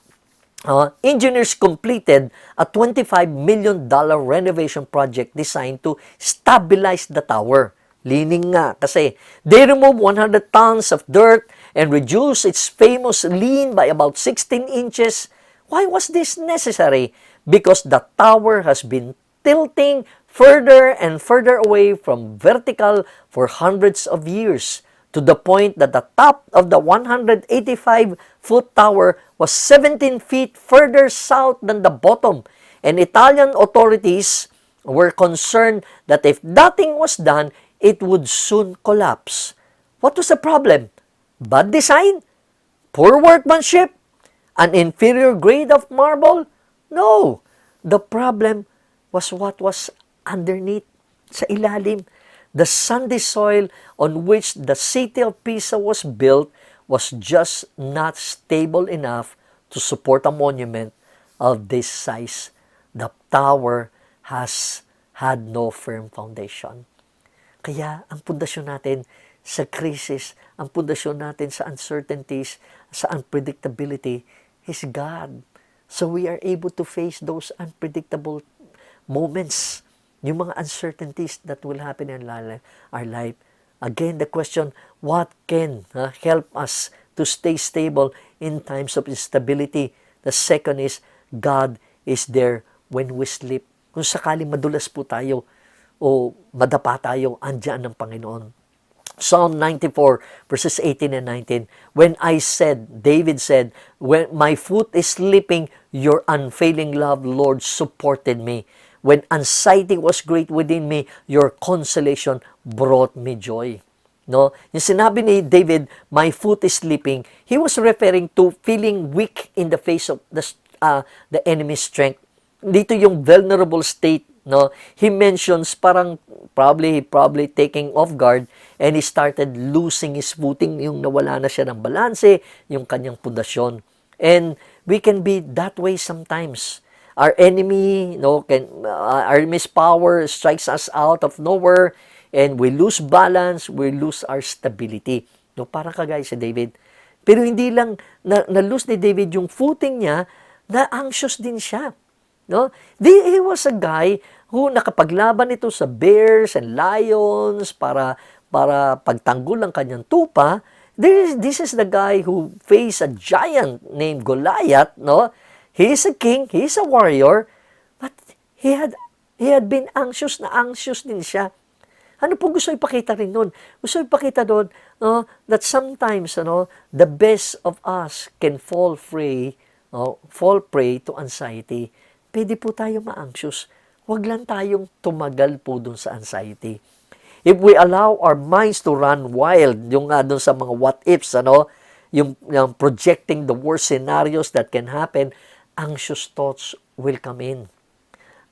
engineers completed a $25 million renovation project designed to stabilize the tower. Leaning nga kasi they removed 100 tons of dirt and reduced its famous lean by about 16 inches. Why was this necessary? Because the tower has been tilting further and further away from vertical for hundreds of years, to the point that the top of the 185-foot tower was 17 feet further south than the bottom, and Italian authorities were concerned that if nothing was done, it would soon collapse. What was the problem? Bad design? Poor workmanship? An inferior grade of marble? No. The problem was what was underneath, sa ilalim. The sandy soil on which the city of Pisa was built was just not stable enough to support a monument of this size. The tower has had no firm foundation. Kaya ang pundasyon natin sa crisis, ang pundasyon natin sa uncertainties, sa unpredictability is God. So we are able to face those unpredictable moments, yung mga uncertainties that will happen in our life. Again, the question, what can help us to stay stable in times of instability. The second is, God is there when we sleep. Kung sakaling madulas po tayo o madapa tayo, andyan ang Panginoon. Psalm 94 verses 18 and 19, when David said, when my foot is slipping, your unfailing love, Lord, supported me. When anxiety was great within me, your consolation brought me joy. No? Yung sinabi ni David, my foot is slipping, he was referring to feeling weak in the face of the enemy's strength. Dito yung vulnerable state, no? He mentions parang probably taking off guard, and he started losing his footing, yung nawala na siya ng balanse, yung kanyang pundasyon. And we can be that way sometimes. Our enemy, our enemy's power strikes us out of nowhere, and we lose balance, we lose our stability. No, parang kagaya si David. Pero hindi lang na-lose ni David yung footing niya, na-anxious din siya. No? He was a guy who nakapaglaban ito sa bears and lions para pagtanggol ang kanyang tupa. This is the guy who faced a giant named Goliath. No? He is a king, he is a warrior, but he had been anxious din siya. Ano po gusto ipakita rin nun? Gusto ipakita doon, that sometimes the best of us can fall prey to anxiety. Pwede po tayo ma-anxious. Huwag lang tayong tumagal po dun sa anxiety. If we allow our minds to run wild, yung dun sa mga what-ifs, yung projecting the worst scenarios that can happen, anxious thoughts will come in.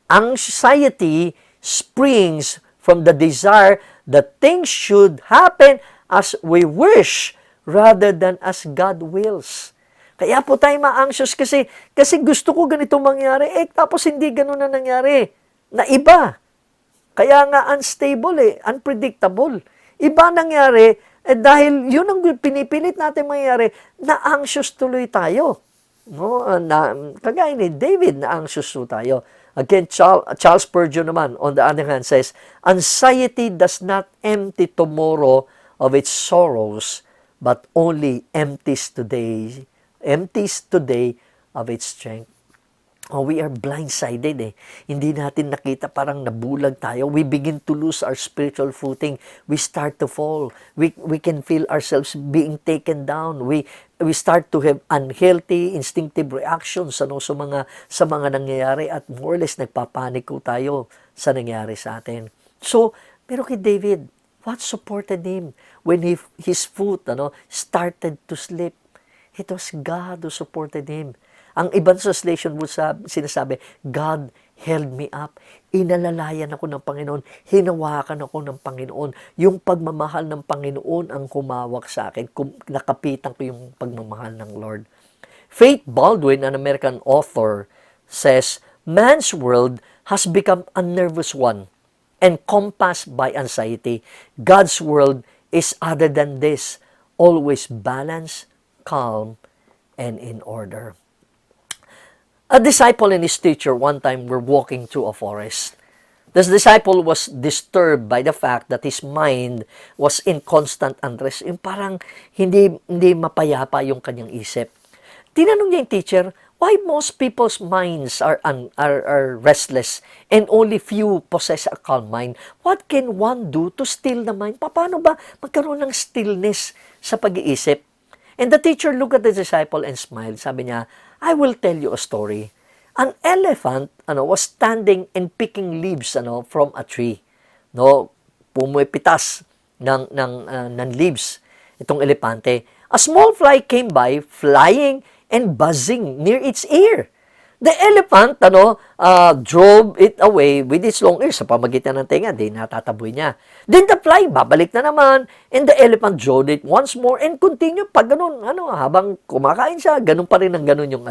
Anxiety springs from the desire that things should happen as we wish rather than as God wills. Kaya po tayo ma-anxious kasi gusto ko ganito mangyari, tapos hindi ganun na nangyari. Na iba. Kaya nga unstable unpredictable. Iba nangyari, dahil yun ang pinipilit natin mangyari, na-anxious tuloy tayo. No? Kagaya ni David, na-anxious tayo. Again, Charles Spurgeon naman, on the other hand, says, anxiety does not empty tomorrow of its sorrows, but only empties today of its strength. We are blindsided Hindi natin nakita, parang nabulag tayo. We begin to lose our spiritual footing. We start to fall. We can feel ourselves being taken down. We start to have unhealthy, instinctive reactions sa mga nangyayari, at more or less nagpapaniko tayo sa nangyayari sa atin. So, pero kay David, what supported him when his foot started to slip? It was God who supported him. Ang ibang translation mo sinasabi, God held me up. Inalalayan ako ng Panginoon. Hinawakan ako ng Panginoon. Yung pagmamahal ng Panginoon ang humawak sa akin. Nakapitan ko yung pagmamahal ng Lord. Faith Baldwin, an American author, says, man's world has become a nervous one, encompassed by anxiety. God's world is other than this, always balanced, calm, and in order. A disciple and his teacher one time were walking through a forest. This disciple was disturbed by the fact that his mind was in constant unrest. Yung parang hindi mapayapa yung kanyang isip. Tinanong niya yung teacher, why most people's minds are restless and only few possess a calm mind? What can one do to still the mind? Paano ba magkaroon ng stillness sa pag-iisip? And the teacher looked at the disciple and smiled. Sabi niya, I will tell you a story. An elephant was standing and picking leaves from a tree. Pumipitas ng leaves itong elepante. A small fly came by, flying and buzzing near its ear. The elephant drove it away with its long ears. Sa pamagitan ng tenga, natataboy niya. Then the fly, babalik na naman, and the elephant drove it once more and continued pag ganun, habang kumakain siya, ganun pa rin ang ganun yung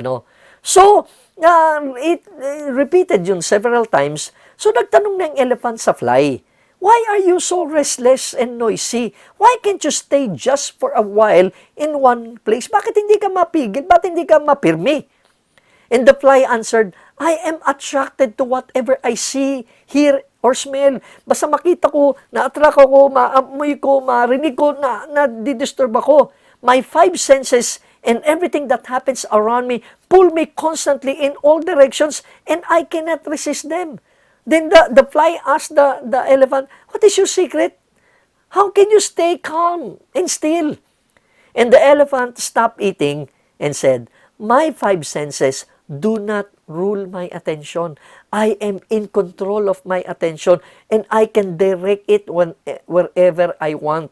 So, it repeated yun several times. So, nagtanong ng elephant sa fly, why are you so restless and noisy? Why can't you stay just for a while in one place? Bakit hindi ka mapigil? Bakit hindi ka mapirmi? And the fly answered, I am attracted to whatever I see, hear, or smell. Basta makita ko, na-attract ako, maamoy ko, marinig ko, na-disturb ako. my five senses and everything that happens around me pull me constantly in all directions and I cannot resist them. Then the fly asked the elephant, what is your secret? How can you stay calm and still? And the elephant stopped eating and said, my five senses do not rule my attention. I am in control of my attention and I can direct it wherever I want.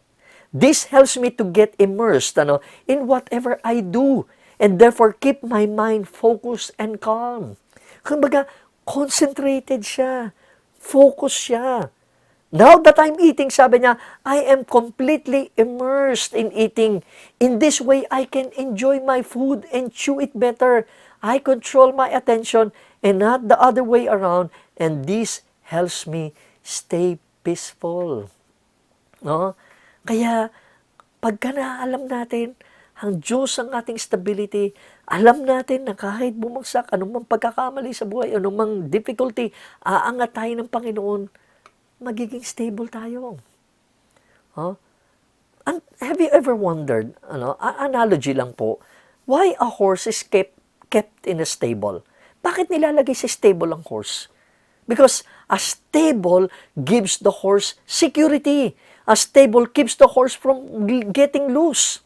This helps me to get immersed in whatever I do and therefore keep my mind focused and calm. Kumbaga, concentrated siya. Focus siya. Now that I'm eating, sabi niya, I am completely immersed in eating. In this way, I can enjoy my food and chew it better. I control my attention and not the other way around. And this helps me stay peaceful. No? Kaya, pagka naalam natin, ang Diyos ang ating stability, alam natin na kahit bumagsak, anumang pagkakamali sa buhay, anumang difficulty, aangat tayo ng Panginoon, magiging stable tayo. Huh? And have you ever wondered, analogy lang po, why a horse is kept in a stable? Bakit nilalagay sa stable ang horse? Because a stable gives the horse security. A stable keeps the horse from getting loose.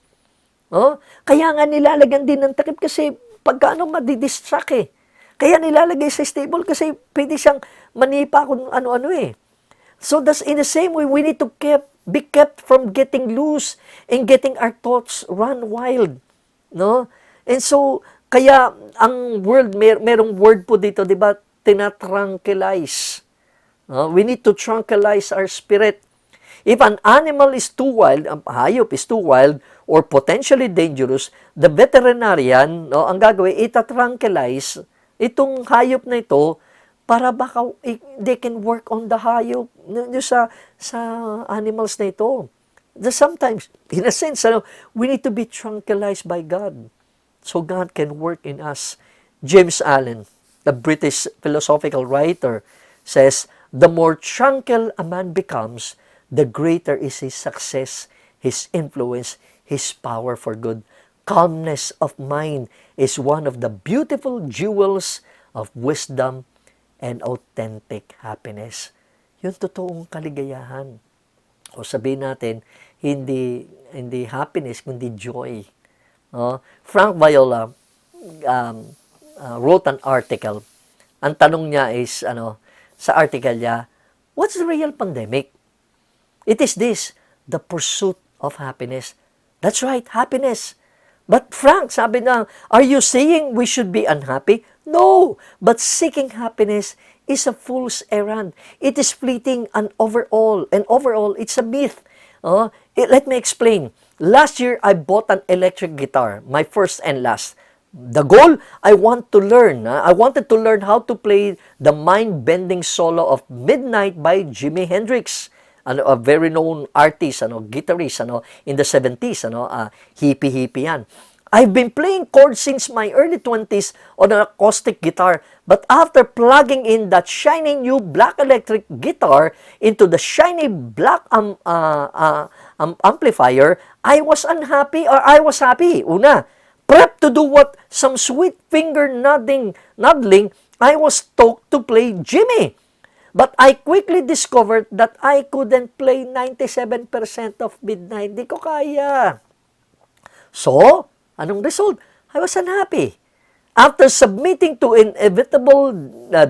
Kaya nga nilalagyan din ng takip kasi pagkaano madidistract eh. Kaya nilalagay sa stable kasi pwede siyang manipa kung ano-ano eh. So that's in the same way, we need to be kept from getting loose and getting our thoughts run wild. No? And so, kaya ang world, merong word po dito, di ba? Tinatranquilize. No? We need to tranquilize our spirit. If an animal is too wild, ang hayop is too wild, or potentially dangerous, the veterinarian, ang gagawin, itatranquilize itong hayop na ito para baka they can work on the hayop sa animals na ito. Sometimes, in a sense, we need to be tranquilized by God so God can work in us. James Allen, the British philosophical writer, says, the more tranquil a man becomes, the greater is his success, his influence, his power for good. Calmness of mind is one of the beautiful jewels of wisdom and authentic happiness. Yung totoong kaligayahan. O sabihin natin, hindi happiness, kundi joy. Frank Viola wrote an article. Ang tanong niya is, sa article niya, what's the real pandemic? It is this, the pursuit of happiness. That's right, happiness. But Frank, sabi na, are you saying we should be unhappy? No, but seeking happiness is a fool's errand. It is fleeting and overall, it's a myth. Let me explain. Last year, I bought an electric guitar, my first and last. The goal, I wanted to learn how to play the mind-bending solo of Midnight by Jimi Hendrix. A very known artist, guitarist, in the 70s, hippie yan. I've been playing chords since my early 20s on an acoustic guitar, but after plugging in that shiny new black electric guitar into the shiny black amplifier, I was happy. Una, prep to do what? Some sweet finger noddling, I was taught to play Jimmy. But I quickly discovered that I couldn't play 97% of Midnight. Di ko kaya. So, anong result? I was unhappy. After submitting to inevitable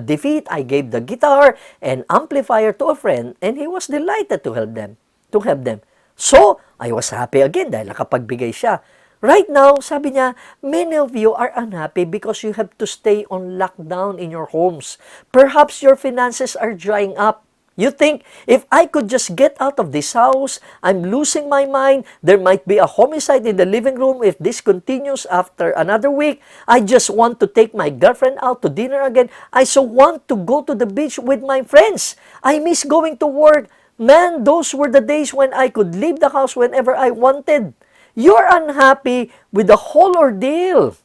defeat, I gave the guitar and amplifier to a friend and he was delighted to help them. So, I was happy again dahil nakapagbigay siya. Right now, sabi niya, many of you are unhappy because you have to stay on lockdown in your homes. Perhaps your finances are drying up. You think, if I could just get out of this house, I'm losing my mind, there might be a homicide in the living room if this continues after another week. I just want to take my girlfriend out to dinner again. I so want to go to the beach with my friends. I miss going to work. Man, those were the days when I could leave the house whenever I wanted. You're unhappy with the whole ordeal.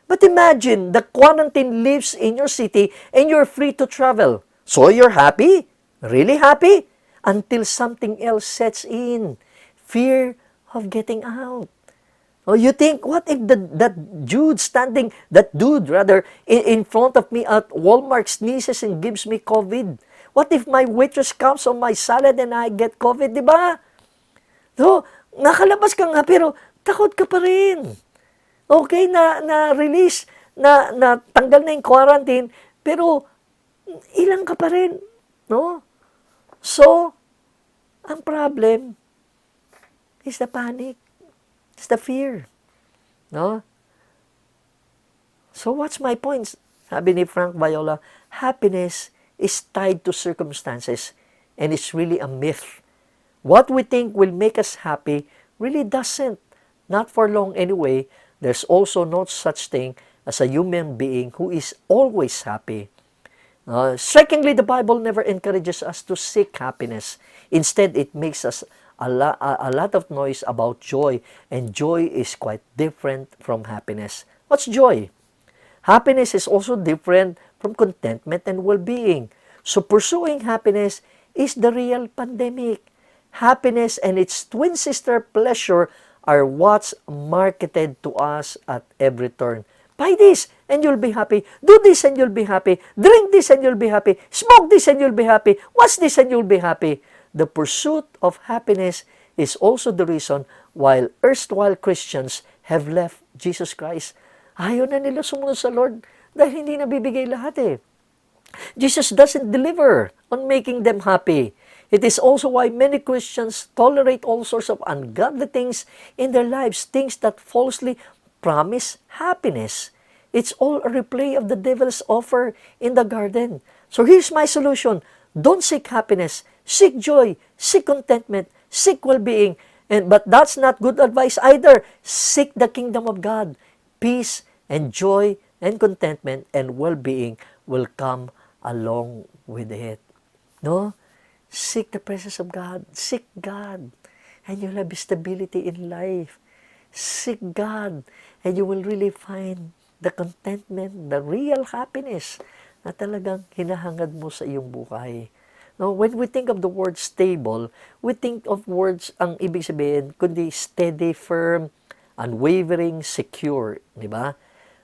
But imagine, the quarantine lives in your city and you're free to travel. So you're happy? Really happy? Until something else sets in. Fear of getting out. Oh, you think, what if that dude rather, in front of me at Walmart sneezes and gives me COVID? What if my waitress comes on my salad and I get COVID, di ba? So, nakalabas ka nga, pero takot ka pa rin. Okay, na-release, tanggal na yung quarantine, pero ilang ka pa rin, no? So, ang problem is the panic. It's the fear. No? So what's my point? Sabi ni Frank Viola, happiness is tied to circumstances and it's really a myth. What we think will make us happy really doesn't. Not for long anyway. There's also no such thing as a human being who is always happy. Strikingly, the Bible never encourages us to seek happiness. Instead, it makes us a lot of noise about joy, and joy is quite different from happiness. What's joy? Happiness is also different from contentment and well-being. So pursuing happiness is the real pandemic. Happiness and its twin sister pleasure are what's marketed to us at every turn. Buy this and you'll be happy. Do this and you'll be happy. Drink this and you'll be happy. Smoke this and you'll be happy. Watch this and you'll be happy. The pursuit of happiness is also the reason why erstwhile Christians have left Jesus Christ. Ayaw na nila sumunod sa Lord dahil hindi nabibigay lahat eh. Jesus doesn't deliver on making them happy. It is also why many Christians tolerate all sorts of ungodly things in their lives, things that falsely promise happiness. It's all a replay of the devil's offer in the garden. So here's my solution. Don't seek happiness. Seek joy. Seek contentment. Seek well-being. But that's not good advice either. Seek the kingdom of God. Peace and joy and contentment and well-being will come along with it. No? Seek the presence of God. Seek God. And you'll have stability in life. Seek God. And you will really find the contentment, the real happiness na talagang hinahangad mo sa iyong buhay. Now, when we think of the word stable, we think of words, ang ibig sabihin, kundi steady, firm, unwavering, secure. Di ba?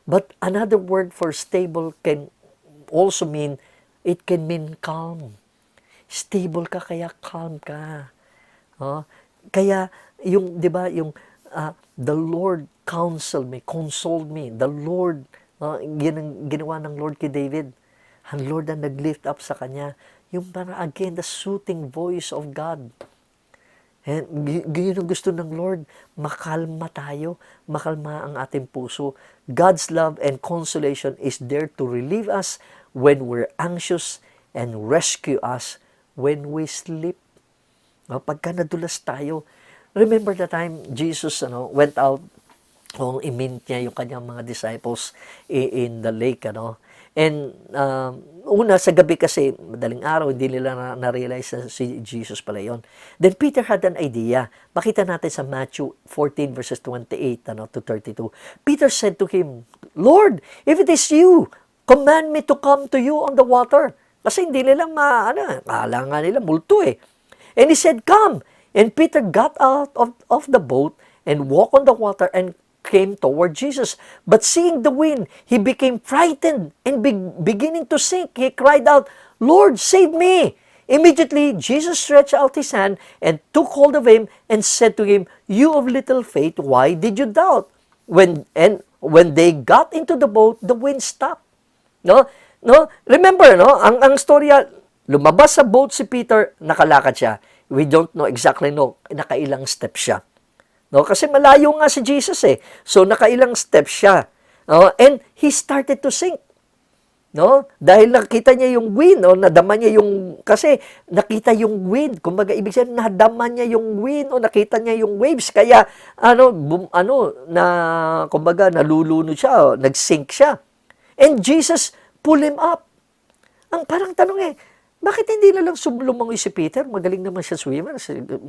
But another word for stable can also mean, it can mean calm. Stable ka, kaya calm ka. Kaya, yung, di ba, yung, the Lord consoled me. The Lord, ginawa ng Lord kay David. Ang Lord ang nag-lift up sa kanya. Yung para, again, the soothing voice of God. And yun ang gusto ng Lord, makalma tayo, makalma ang ating puso. God's love and consolation is there to relieve us when we're anxious and rescue us when we sleep. Pagka nadulas tayo, remember the time Jesus went out, imint niya yung kanyang mga disciples in the lake, And una, sa gabi kasi, madaling araw, hindi nila na-realize na si Jesus pala yun. Then Peter had an idea. Makita natin sa Matthew 14 verses 28 to 32. Peter said to him, Lord, if it is you, command me to come to you on the water. Kasi hindi nila akala nga nila multo eh. And he said, come. And Peter got out of the boat and walked on the water and came toward Jesus. But seeing the wind, he became frightened and beginning to sink. He cried out, Lord, save me! Immediately, Jesus stretched out his hand and took hold of him and said to him, you of little faith, why did you doubt? When they got into the boat, the wind stopped. Remember, ang storya, lumabas sa boat si Peter, nakalakad siya. We don't know exactly nakailang steps siya. Kasi malayo nga si Jesus eh. So, nakailang steps siya. And he started to sink. Dahil nakita niya yung wind, nadama niya yung, kasi nakita yung wind. Kumbaga, ibig sabihin, nadama niya yung wind, nakita niya yung waves. Kaya, kumbaga, nalulunod siya, nag-sink siya. And Jesus pulled him up. Ang parang tanong bakit hindi na lang lumangoy si Peter? Magaling naman siya swimmer,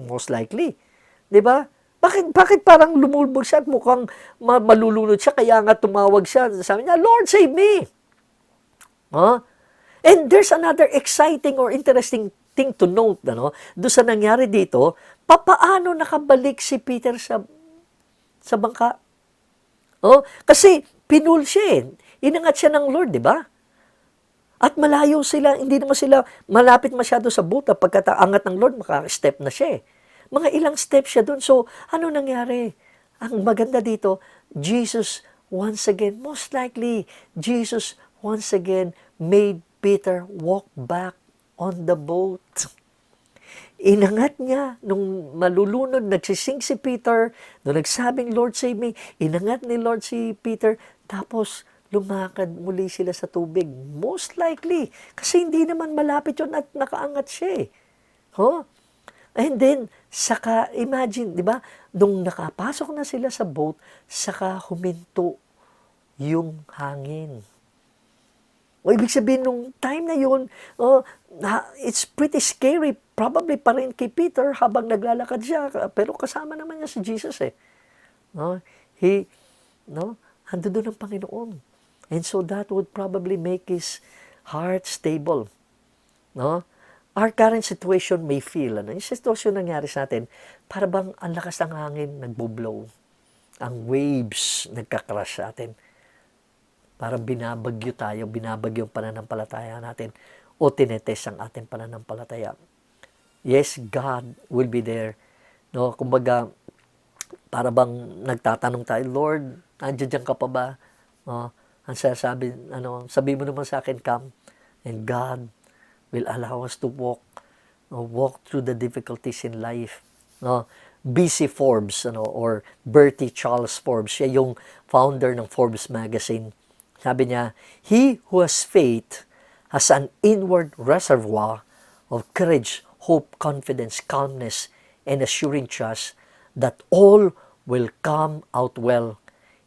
most likely. Diba? Bakit parang lumulbog siya at mukhang malulunod siya, kaya nga tumawag siya. Sabi niya, Lord, save me! And there's another exciting or interesting thing to note, doon sa nangyari dito, papaano nakabalik si Peter sa bangka? Oh, kasi pinul siya eh. Inangat siya ng Lord, di ba? At malayo sila, hindi naman sila malapit masyado sa boat. Pagkataangat ng Lord, maka-step na siya eh. Mga ilang steps siya doon. So, ano nangyari? Ang maganda dito, Jesus once again, most likely, Jesus once again made Peter walk back on the boat. Inangat niya, nung malulunod, nagsising si Peter, nung nagsabing, Lord save me, inangat ni Lord si Peter, tapos lumakad muli sila sa tubig. Most likely, kasi hindi naman malapit yun at nakaangat siya eh. Huh? And then, saka, imagine, di ba, nung nakapasok na sila sa boat, saka huminto yung hangin. O ibig sabihin, nung time na yun, it's pretty scary. Probably pa rin kay Peter habang naglalakad siya. Pero kasama naman niya si Jesus eh. No? Ando doon ang Panginoon. And so that would probably make his heart stable. No? Our current situation may feel, yung sitwasyon nangyari sa atin, para bang ang lakas ng hangin nagbublow. Ang waves nagka-crash sa atin. Para binabagyo tayo, binabagyo ang pananampalataya natin o tinetest ang ating pananampalataya. Yes, God will be there. No, kumbaga, para bang nagtatanong tayo, Lord, nandiyan ka pa ba? Ang sabi mo naman sa akin, come, and God will allow us to walk through the difficulties in life. No, B.C. Forbes, or Bertie Charles Forbes, siya yung founder ng Forbes magazine. Sabi niya, he who has faith has an inward reservoir of courage, hope, confidence, calmness, and assuring trust that all will come out well,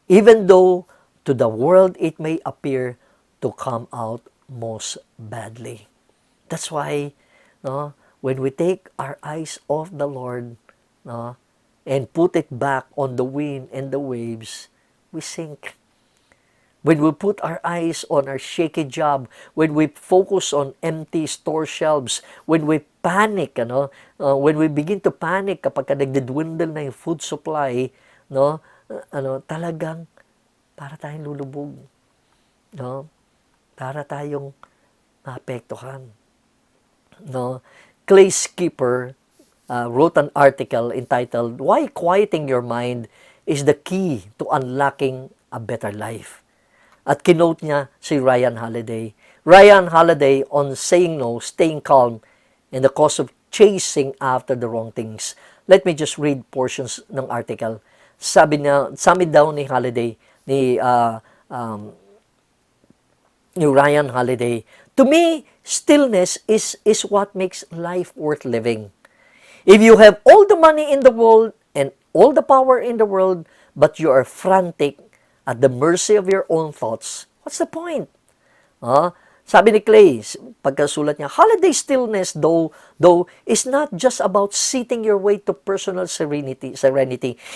even though to the world it may appear to come out most badly. That's why, when we take our eyes off the Lord, and put it back on the wind and the waves, we sink. When we put our eyes on our shaky job, when we focus on empty store shelves, when we panic, when we begin to panic kapag nagdidwindle na yung food supply, talagang para tayong lulubog. Para tayong maapektuhan. Clay Skipper wrote an article entitled, Why Quieting Your Mind is the Key to Unlocking a Better Life. At kinote niya si Ryan Holiday. Ryan Holiday on saying no, staying calm, and the cost of chasing after the wrong things. Let me just read portions ng article. Sabi daw ni Holiday, ni Ryan Holiday, to me, stillness is what makes life worth living. If you have all the money in the world and all the power in the world, but you are frantic at the mercy of your own thoughts, what's the point? Sabi ni Clay, pagkasulat niya, holiday stillness, though, is not just about sitting your way to personal serenity.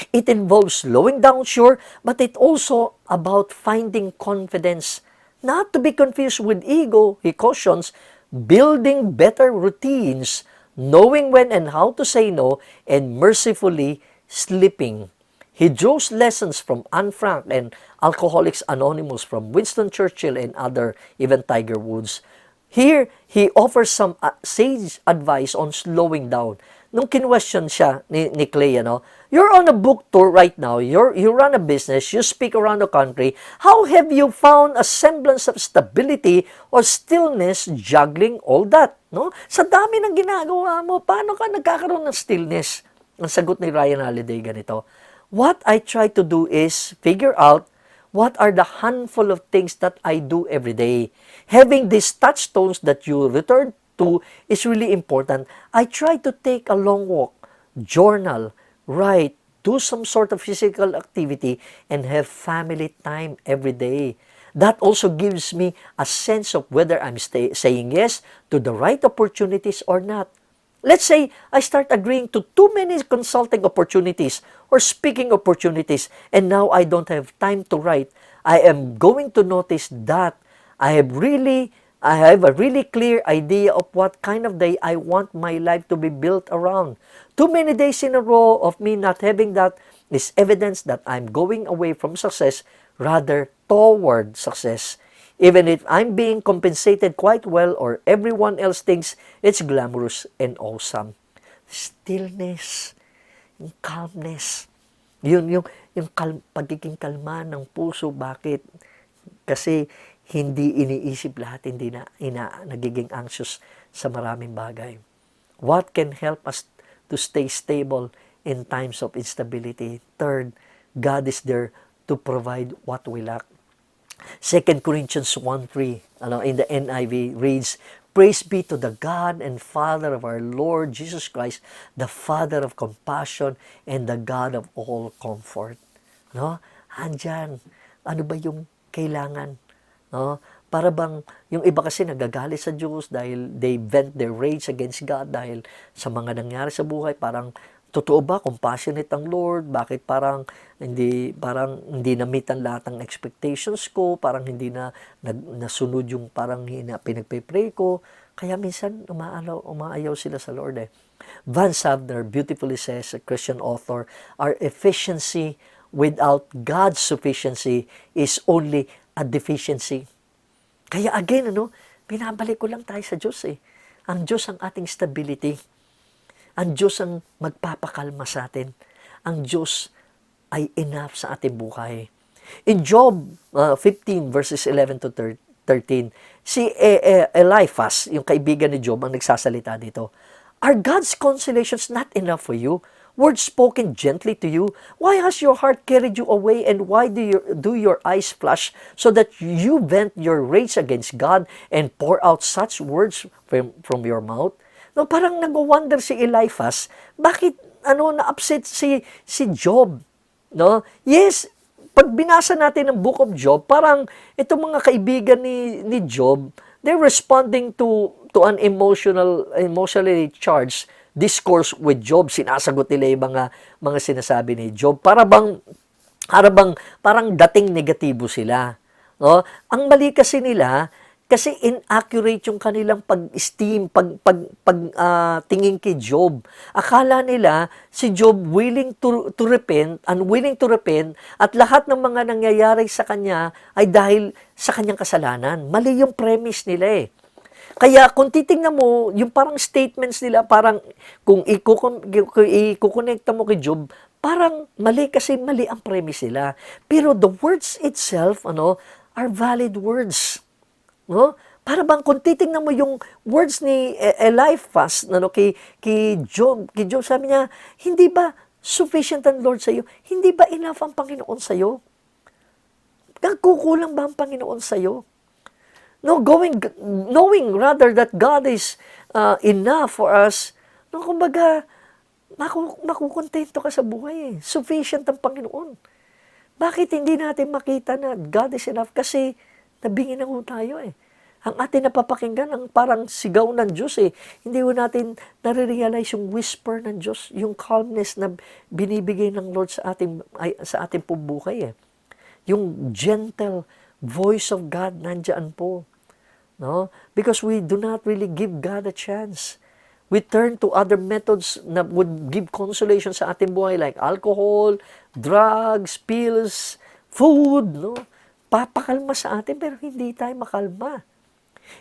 It involves slowing down, sure, but it also about finding confidence. Not to be confused with ego, he cautions, building better routines, knowing when and how to say no, and mercifully sleeping. He draws lessons from Anne Frank and Alcoholics Anonymous, from Winston Churchill and other, even Tiger Woods. Here, he offers some sage advice on slowing down. Nung kinwestiyon siya ni Clay, you're on a book tour right now, you run a business, you speak around the country, how have you found a semblance of stability or stillness juggling all that? Sa dami ng ginagawa mo, paano ka nagkakaroon ng stillness? Ang sagot ni Ryan Holiday ganito, what I try to do is figure out what are the handful of things that I do every day. Having these touchstones that you return to is really important. I try to take a long walk, journal, write, do some sort of physical activity, and have family time every day. That also gives me a sense of whether I'm saying yes to the right opportunities or not. Let's say I start agreeing to too many consulting opportunities or speaking opportunities, and now I don't have time to write. I am going to notice that I have a really clear idea of what kind of day I want my life to be built around. Too many days in a row of me not having that is evidence that I'm going away from success rather toward success. Even if I'm being compensated quite well or everyone else thinks it's glamorous and awesome. Stillness, yung calmness, yung pagiging kalma ng puso. Bakit? Kasi hindi iniisip lahat, hindi nagiging anxious sa maraming bagay. What can help us to stay stable in times of instability? Third, God is there to provide what we lack. 2 Corinthians 1:3, in the NIV reads, Praise be to the God and Father of our Lord Jesus Christ, the Father of compassion and the God of all comfort. No? Andyan. Ano ba yung kailangan? No? Para bang, yung iba kasi nagagalit sa Diyos dahil they vent their rage against God dahil sa mga nangyari sa buhay. Parang, totoo ba, compassionate ang Lord? Bakit parang hindi na-meet ang lahat ng expectations ko? Parang hindi nasunod yung parang pinagpe-pray ko. Kaya minsan, umaayaw sila sa Lord eh. Van Savner beautifully says, a Christian author, our efficiency without God's sufficiency is only a deficiency. Kaya again, binabalik ko lang tayo sa Diyos eh. Ang Diyos ang ating stability. Ang Diyos ang magpapakalma sa atin. Ang Diyos ay enough sa ating buhay. In Job 15 verses 11 to 13, si Eliphaz, yung kaibigan ni Job, ang nagsasalita dito, Are God's consolations not enough for you? Words spoken gently to you? Why has your heart carried you away, and why do your eyes flash so that you vent your rage against God and pour out such words from your mouth? No, parang nag-wonder si Eliphaz, bakit na-upset si Job? No? Yes, pag binasa natin ang book of Job, parang itong mga kaibigan ni Job, they're responding to an emotionally charged discourse with Job. Sinasagot nila yung mga sinasabi ni Job. Parang dating negatibo sila. No? Ang mali kasi nila, kasi inaccurate yung kanilang pag-esteem, tingin kay Job. Akala nila si Job willing to repent, unwilling to repent, at lahat ng mga nangyayari sa kanya ay dahil sa kanyang kasalanan. Mali yung premise nila eh. Kaya kung titingnan mo, yung parang statements nila, parang kung ikukonekta mo kay Job, parang mali kasi mali ang premise nila. Pero the words itself, are valid words. No? Para bang kung titingnan mo yung words ni Eliphaz, kay Job, sabi niya, hindi ba sufficient ang Lord sa iyo? Hindi ba enough ang Panginoon sa iyo? Nagkukulang ba ang Panginoon sa iyo? No, knowing rather that God is enough for us, kumbaga, makukontento ka sa buhay eh. Sufficient ang Panginoon. Bakit hindi natin makita na God is enough? Kasi nabingin na tayo eh. Ang atin napapakinggan, ang parang sigaw ng Diyos eh. Hindi natin nare-realize yung whisper ng Diyos, yung calmness na binibigay ng Lord sa ating buhay eh. Yung gentle voice of God nandiyan po. No? Because we do not really give God a chance. We turn to other methods na would give consolation sa ating buhay like alcohol, drugs, pills, food, no? Papakalma sa atin pero hindi tayo makalma.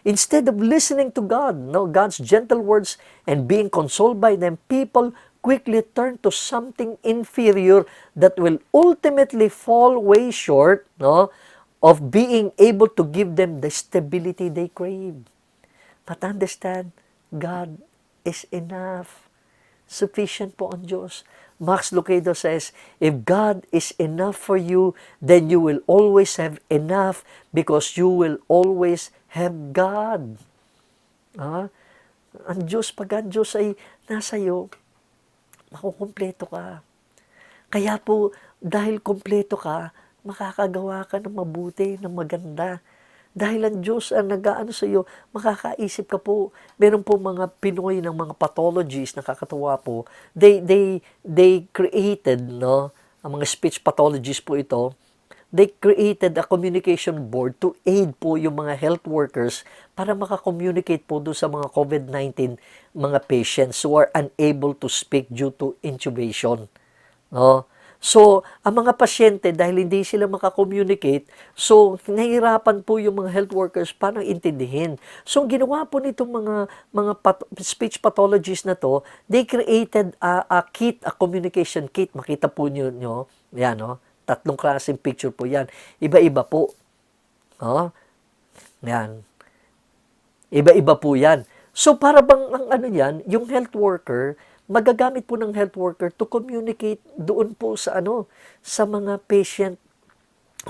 Instead of listening to God, God's gentle words and being consoled by them, people quickly turn to something inferior that will ultimately fall way short, of being able to give them the stability they crave. But understand, God is enough. Sufficient po ang Diyos. Max Lucado says, if God is enough for you, then you will always have enough because you will always have God. Ang Diyos, pag ang Diyos ay nasa iyo, makukumpleto ka. Kaya po, dahil kumpleto ka, makakagawa ka ng mabuti, ng maganda. Dahil ang Diyos ang nag-aano sa iyo, makakaisip ka po. Meron po mga Pinoy ng mga pathologies, nakakatawa po. They created, ang mga speech pathologists po ito, they created a communication board to aid po yung mga health workers para makakommunicate po doon sa mga COVID-19 mga patients who are unable to speak due to intubation. No? So, ang mga pasyente, dahil hindi sila makakommunicate, so, nahihirapan po yung mga health workers paano intindihin. So, ang ginawa po nitong mga speech pathologists na to, they created a kit, a communication kit. Makita po nyo, yan, no? Tatlong klaseng picture po yan. Iba-iba po. Oh, yan. Iba-iba po yan. So, para bang ang ano yan, yung health worker, magagamit po ng health worker to communicate doon po sa ano, sa mga patient.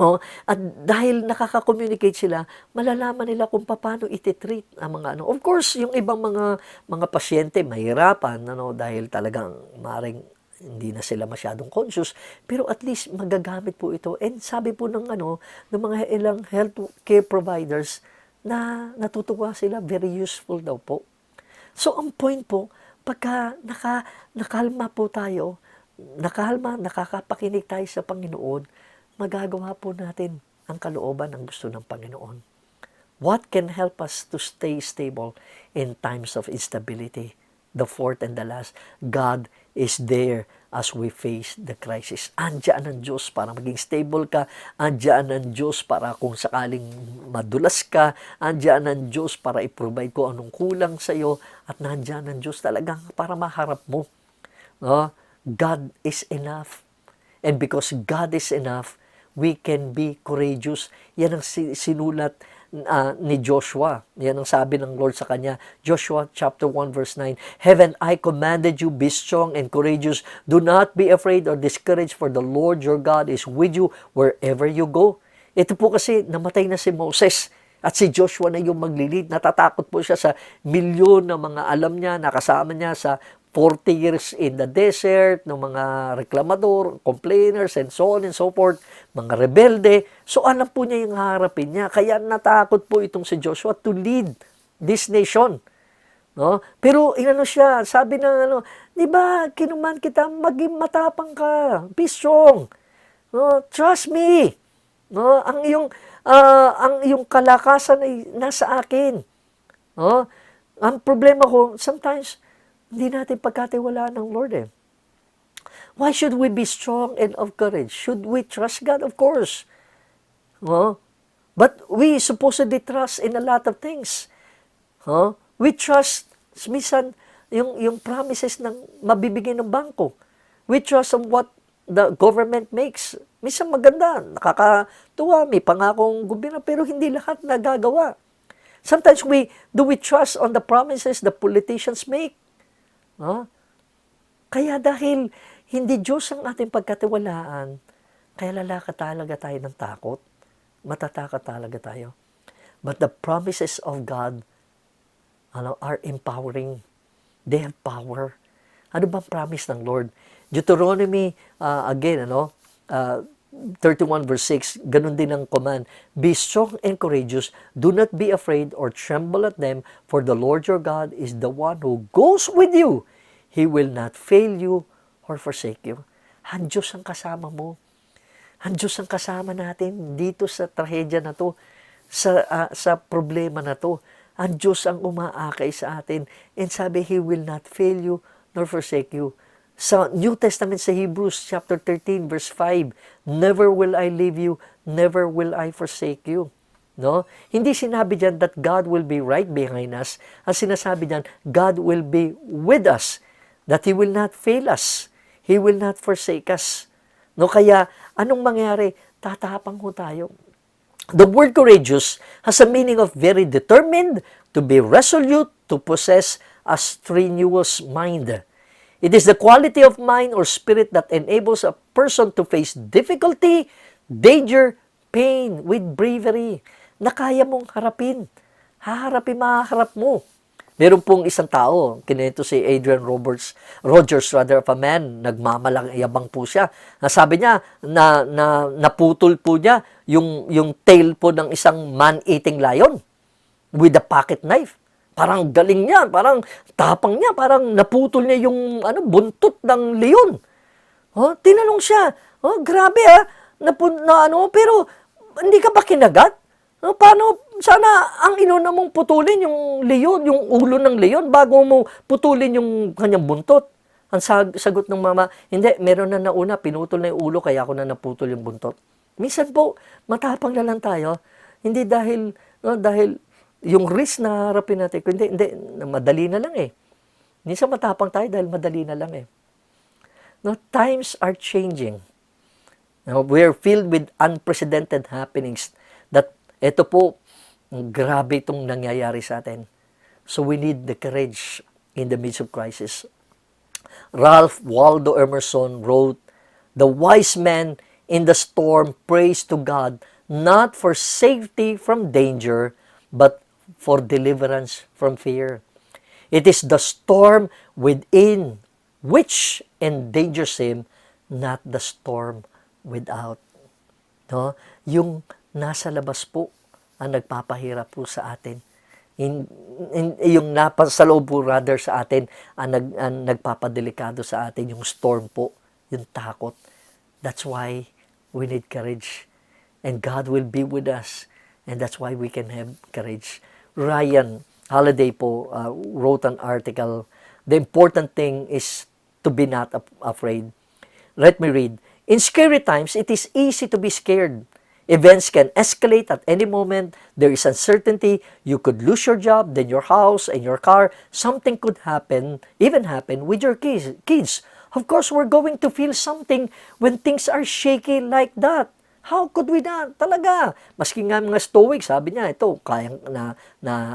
Oh, at dahil nakaka-communicate sila, malalaman nila kung paano iti-treat ang mga ano. Of course, yung ibang mga pasyente mahirapan ano dahil talagang maring hindi na sila masyadong conscious, pero at least magagamit po ito. And sabi po ng ano ng mga ilang health care providers na natutuwa sila, very useful daw po. So, ang point po, pagka nakalma po tayo, nakakapakinig tayo sa Panginoon, magagawa po natin ang kalooban ng gusto ng Panginoon. What can help us to stay stable in times of instability? The fourth and the last, God is there as we face the crisis. Andiyan ang Diyos para maging stable ka. Andiyan ang Diyos para kung sakaling madulas ka. Andiyan ang Diyos para i-provide ko anong kulang sa iyo. At nandiyan ang Diyos talagang para maharap mo. No? God is enough. And because God is enough, we can be courageous. Yan ang sinulat ni Joshua. Yan ang sabi ng Lord sa kanya. Joshua chapter 1 verse 9. Haven't I commanded you, be strong and courageous. Do not be afraid or discouraged, for the Lord your God is with you wherever you go. Ito po kasi namatay na si Moses. At si Joshua na yung maglilid. Natatakot po siya sa milyon na mga alam niya, nakasama niya sa 40 years in the desert, ng mga reklamador, complainers, and so on and so forth, mga rebelde. So alam po niya yung harapin niya. Kaya natakot po itong si Joshua to lead this nation. No? Pero inano siya, sabi ng ano, di ba, kinuman kita, maging matapang ka, be strong. No? Trust me. No? Ang iyong kalakasan ay nasa akin. No? Ang problema ko, sometimes, hindi natin pagkatiwalaan ng Lord eh. Why should we be strong and of courage? Should we trust God? Of course. No? But we supposedly trust in a lot of things. Huh? We trust, minsan, yung promises ng mabibigay ng bangko. We trust on what the government makes. Minsan maganda, nakakatuwa, may pangakong gobyerno, pero hindi lahat nagagawa. Sometimes we trust on the promises the politicians make. Huh? Kaya dahil hindi Diyos ang ating pagkatiwalaan, kaya lalaka talaga tayo ng takot. Matataka talaga tayo. But the promises of God are empowering. They have power. Ano bang promise ng Lord? Deuteronomy, 31 verse 6, ganun din ang command. Be strong and courageous. Do not be afraid or tremble at them, for the Lord your God is the one who goes with you. He will not fail you or forsake you. Ang Diyos ang kasama mo. Ang Diyos ang kasama natin dito sa trahedya na to, sa problema na to. Ang Diyos ang umaakay sa atin. And sabi, He will not fail you nor forsake you. Sa New Testament sa Hebrews chapter 13 verse 5, never will I leave you, never will I forsake you. No? Hindi sinabi diyan that God will be right behind us. Ang sinasabi diyan, God will be with us. That He will not fail us. He will not forsake us. No, kaya anong mangyari? Tatapang ho tayo. The word courageous has a meaning of very determined, to be resolute, to possess a strenuous mind. It is the quality of mind or spirit that enables a person to face difficulty, danger, pain with bravery. Na kaya mong harapin. Mahaharap mo. Meron pong isang tao, kinento si Adrian Rogers of a man, nagmamalang-yabang po siya. Nasabi niya, naputol po niya yung tail po ng isang man-eating lion with a pocket knife. Parang galing niya, parang tapang niya, parang naputol niya yung buntot ng leon. Oh, tinanong siya, grabe pero hindi ka ba kinagat? Paano, sana ang inuna mong putulin yung leon, yung ulo ng leon bago mo putulin yung kanyang buntot. Ang sagot ng mama, hindi, meron na nauna, pinutol na yung ulo, kaya ako na naputol yung buntot. Minsan po, matapang na lang tayo. Hindi dahil, no, dahil yung risk na harapin natin, hindi, madali na lang eh. Minsan matapang tayo dahil madali na lang eh. No, times are changing. No, we are filled with unprecedented happenings that ito po, grabe itong nangyayari sa atin. So we need the courage in the midst of crisis. Ralph Waldo Emerson wrote, "The wise man in the storm prays to God not for safety from danger, but for deliverance from fear. It is the storm within which endangers him, not the storm without." No? Yung nasa labas po ang nagpapahirap po sa atin. Yung sa loob po rather sa atin ang nagpapadelikado sa atin, yung storm po, yung takot. That's why we need courage. And God will be with us. And that's why we can have courage. Ryan Holiday po wrote an article, "The important thing is to be not afraid." Let me read. "In scary times, it is easy to be scared. Events can escalate at any moment. There is uncertainty. You could lose your job, then your house and your car. Something could happen, even happen with your kids. Of course, we're going to feel something when things are shaky like that. How could we not? Talaga. Maski nga mga Stoics, sabi niya, ito, kayang na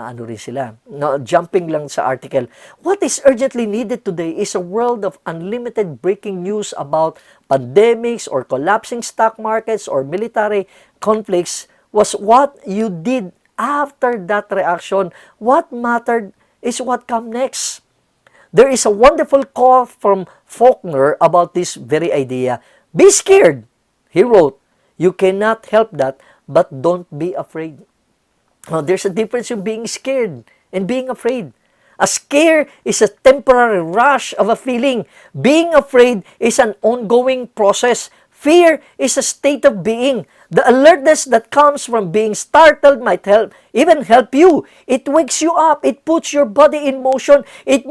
ano rin sila. No, jumping lang sa article. "What is urgently needed today is a world of unlimited breaking news about pandemics or collapsing stock markets or military conflicts. Was what you did after that reaction. What mattered is what come next." There is a wonderful quote from Faulkner about this very idea. "Be scared," he wrote. "You cannot help that, but don't be afraid." Now, there's a difference in being scared and being afraid. A scare is a temporary rush of a feeling. Being afraid is an ongoing process. Fear is a state of being. The alertness that comes from being startled might even help you. It wakes you up. It puts your body in motion. It's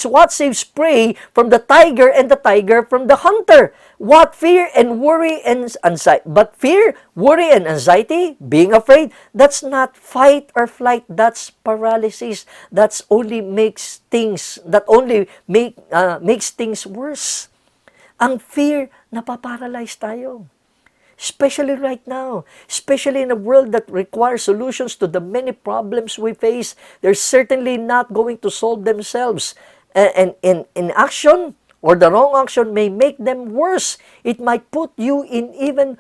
what saves prey from the tiger and the tiger from the hunter. What fear and worry and anxiety? But fear, worry and anxiety, being afraid, that's not fight or flight. That's paralysis. That only makes things worse. Ang fear, napaparalyze tayo. Especially right now. Especially in a world that requires solutions to the many problems we face. They're certainly not going to solve themselves. And inaction or the wrong action may make them worse. It might put you in even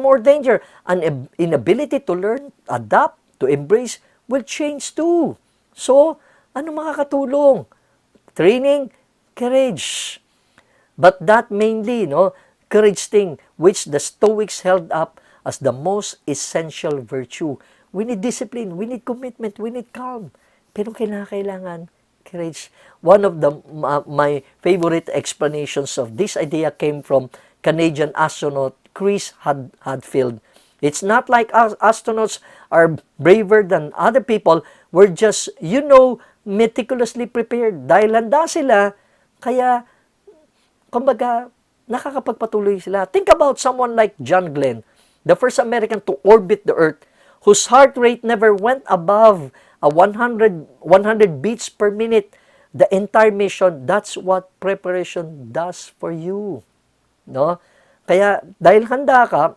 more danger. An inability to learn, adapt, to embrace will change too. So, ano makakatulong? Training, courage. But that mainly, courage thing, which the Stoics held up as the most essential virtue. We need discipline, we need commitment, we need calm. Pero kailangan courage. One of my favorite explanations of this idea came from Canadian astronaut Chris Hadfield. It's not like astronauts are braver than other people. We're just, meticulously prepared. Dahil handa sila, kaya kumbaga, nakakapagpatuloy sila. Think about someone like John Glenn, the first American to orbit the Earth, whose heart rate never went above 100 beats per minute. The entire mission, that's what preparation does for you. No? Kaya, dahil handa ka,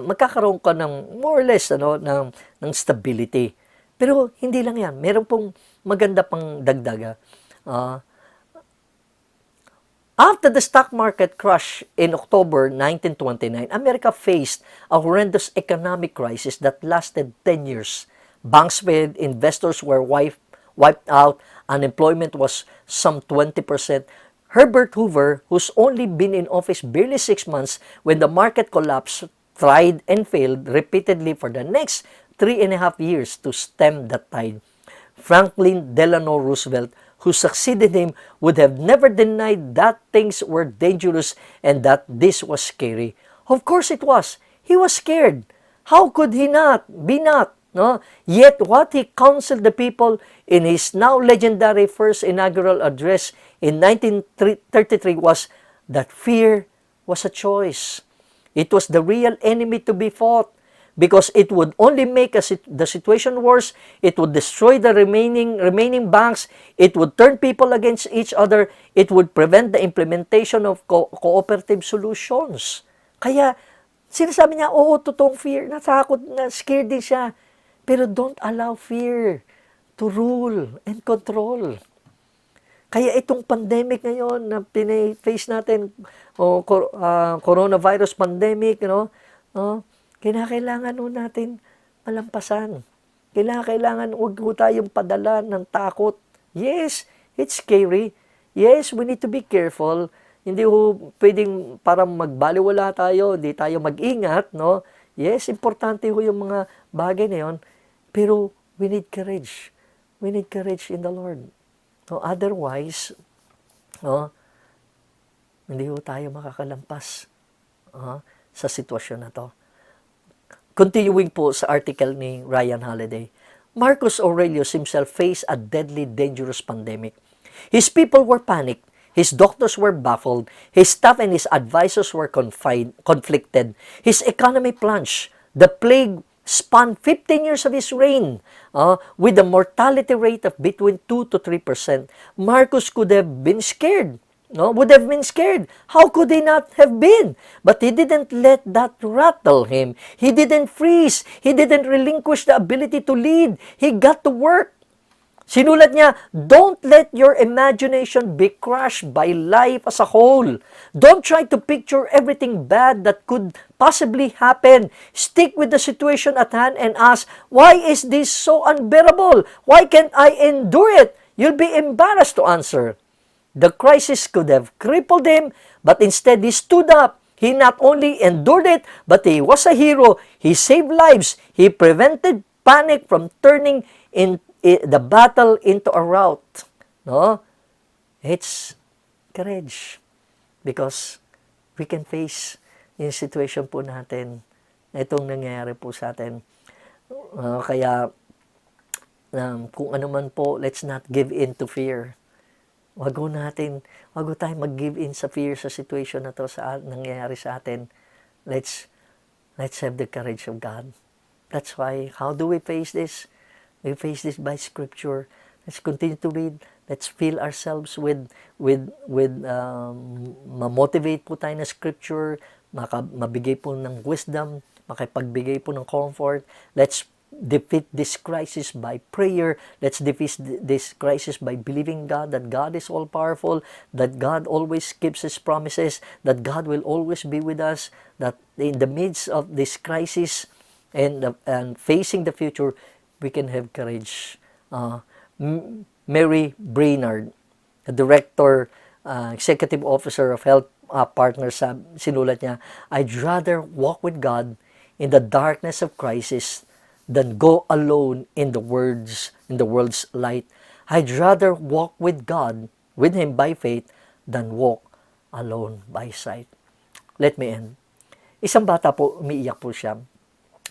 magkakaroon ka ng more or less ng stability. Pero hindi lang yan. Meron pong maganda pang dagdaga. After the stock market crash in October 1929, America faced a horrendous economic crisis that lasted 10 years. Banks failed, investors were wiped out, unemployment was some 20%. Herbert Hoover, who's only been in office barely 6 months when the market collapsed, tried and failed repeatedly for the next 3.5 years to stem the tide. Franklin Delano Roosevelt, who succeeded him, would have never denied that things were dangerous and that this was scary. Of course it was. He was scared. How could he not be not? No? Yet what he counseled the people in his now legendary first inaugural address in 1933 was that fear was a choice. It was the real enemy to be fought because it would only make the situation worse. It would destroy the remaining banks. It would turn people against each other. It would prevent the implementation of cooperative solutions. Kaya sinasabi niya, oo, totoong fear. Natakot, scared din siya. Pero don't allow fear to rule and control. Kaya itong pandemic ngayon na face natin, coronavirus pandemic, kinakailangan natin malampasan. Kailangan huwag tayong padala ng takot. Yes, it's scary. Yes, we need to be careful. Hindi pwedeng parang magbaliwala tayo, hindi tayo mag-ingat, no? Yes, importante yung mga bagay na yun. Pero we need courage. We need courage in the Lord. No, otherwise, hindi tayo makakalampas sa sitwasyon na to. Continuing po sa article ni Ryan Holiday, Marcus Aurelius himself faced a deadly dangerous pandemic. His people were panicked. His doctors were baffled. His staff and his advisors were conflicted. His economy plunged. The plague spanned 15 years of his reign with a mortality rate of between 2 to 3%. Marcus could have been scared. Would have been scared. How could he not have been? But he didn't let that rattle him. He didn't freeze. He didn't relinquish the ability to lead. He got to work. Sinulat niya, don't let your imagination be crushed by life as a whole. Don't try to picture everything bad that could possibly happen. Stick with the situation at hand and ask, why is this so unbearable? Why can't I endure it? You'll be embarrassed to answer. The crisis could have crippled him, but instead he stood up. He not only endured it, but he was a hero. He saved lives. He prevented panic from turning the battle into a rout. It's courage. Because we can face yung situation po natin na itong nangyayari po sa atin. Kaya kung ano man po, let's not give in to fear. Wag tayo mag-give in sa fear sa situation na to sa nangyayari sa atin. Let's have the courage of God. That's why, how do we face this? We face this by Scripture. Let's continue to read. Let's fill ourselves with ma-motivate po tayo na Scripture, mabigay po ng wisdom, makapagbigay po ng comfort. Let's defeat this crisis by prayer. Let's defeat this crisis by believing God, that God is all-powerful, that God always keeps His promises, that God will always be with us, that in the midst of this crisis and facing the future, we can have courage. Mary Brainerd, a director, executive officer of Health Partners, sinulat niya, I'd rather walk with God in the darkness of crisis than go alone in the world's light. I'd rather walk with God, with Him by faith, than walk alone by sight. Let me end. Isang bata po, umiiyak po siya.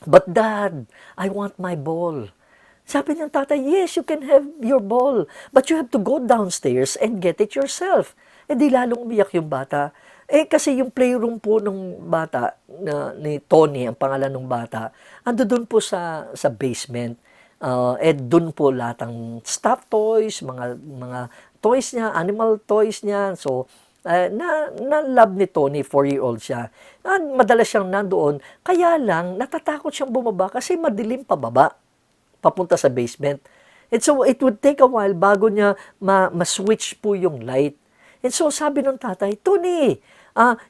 But Dad, I want my ball. Sabi ng tatay, yes, you can have your ball, but you have to go downstairs and get it yourself. Di lalong umiyak yung bata. Kasi yung playroom po ng bata, ni Tony, ang pangalan ng bata, ando doon po sa basement. Doon po lahat ng stuffed toys, mga toys niya, animal toys niya. So, na-love ni Tony, 4-year-old siya. Madalas siyang nandoon, kaya lang, natatakot siyang bumaba kasi madilim pababa, papunta sa basement. And so, it would take a while bago niya ma-switch po yung light. And so, sabi ng tatay, Tony,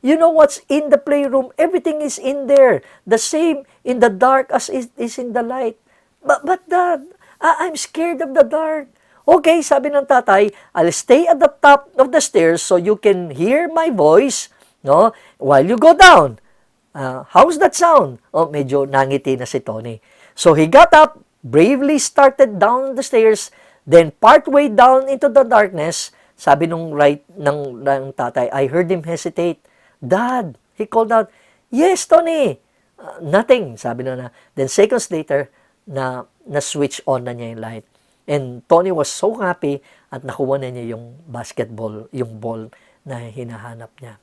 you know what's in the playroom? Everything is in there. The same in the dark as is in the light. But Dad, I'm scared of the dark. Okay, sabi ng tatay, I'll stay at the top of the stairs so you can hear my voice, while you go down. How's that sound? Medyo nangiti na si Tony. So, he got up, bravely started down the stairs, then partway down into the darkness, sabi ng tatay, I heard him hesitate. Dad, he called out, yes, Tony. Nothing, sabi na. Then seconds later, na-switch on na niya yung light. And Tony was so happy at nakuha na niya yung basketball, yung ball na hinahanap niya.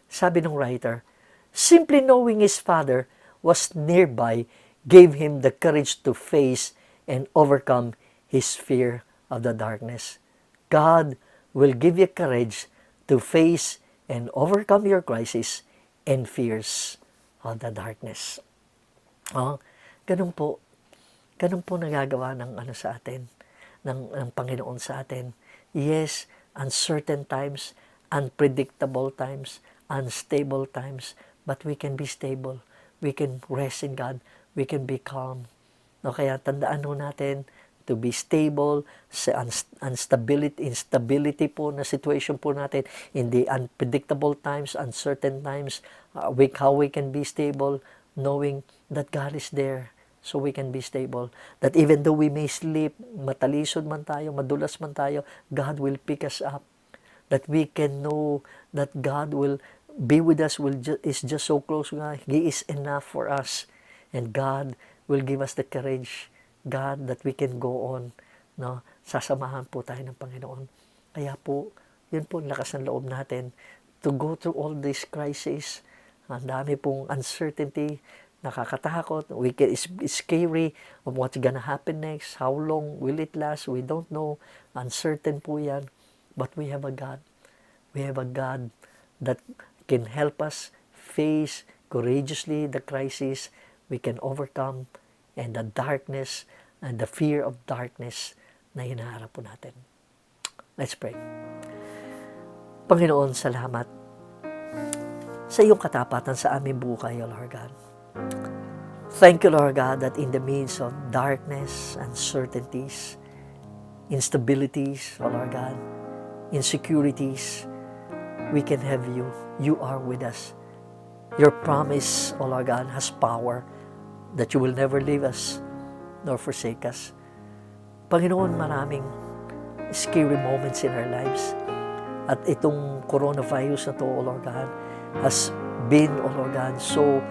Sabi ng writer, simply knowing his father was nearby gave him the courage to face and overcome his fear of the darkness. God will give you courage to face and overcome your crisis and fears of the darkness. Oh, ganun po. Ganun po nagagawa ng sa atin, ng Panginoon sa atin. Yes, uncertain times, unpredictable times, unstable times, but we can be stable. We can rest in God. We can be calm. No, kaya tandaan ho natin to be stable sa instability po na situation po natin in the unpredictable times, uncertain times, how we can be stable knowing that God is there. So we can be stable. That even though we may sleep, matalisod man tayo, madulas man tayo, God will pick us up. That we can know that God will be with us, is just so close. He is enough for us. And God will give us the courage, God, that we can go on. No? Sasamahan po tayo ng Panginoon. Kaya po, yun po ang lakas ng loob natin to go through all these crises. Ang dami pong uncertainty, nakakatakot, it's scary of what's gonna happen next, how long will it last, we don't know, uncertain po yan, but we have a God. We have a God that can help us face courageously the crisis, we can overcome, and the darkness, and the fear of darkness na hinaharap po natin. Let's pray. Panginoon, salamat sa iyong katapatan sa aming buhay, O Lord God. Thank you, Lord God, that in the midst of darkness, uncertainties, instabilities, O Lord God, insecurities, we can have you. You are with us. Your promise, O Lord God, has power that you will never leave us nor forsake us. Panginoon, maraming scary moments in our lives. At itong coronavirus na to, O Lord God, has been, O Lord God, so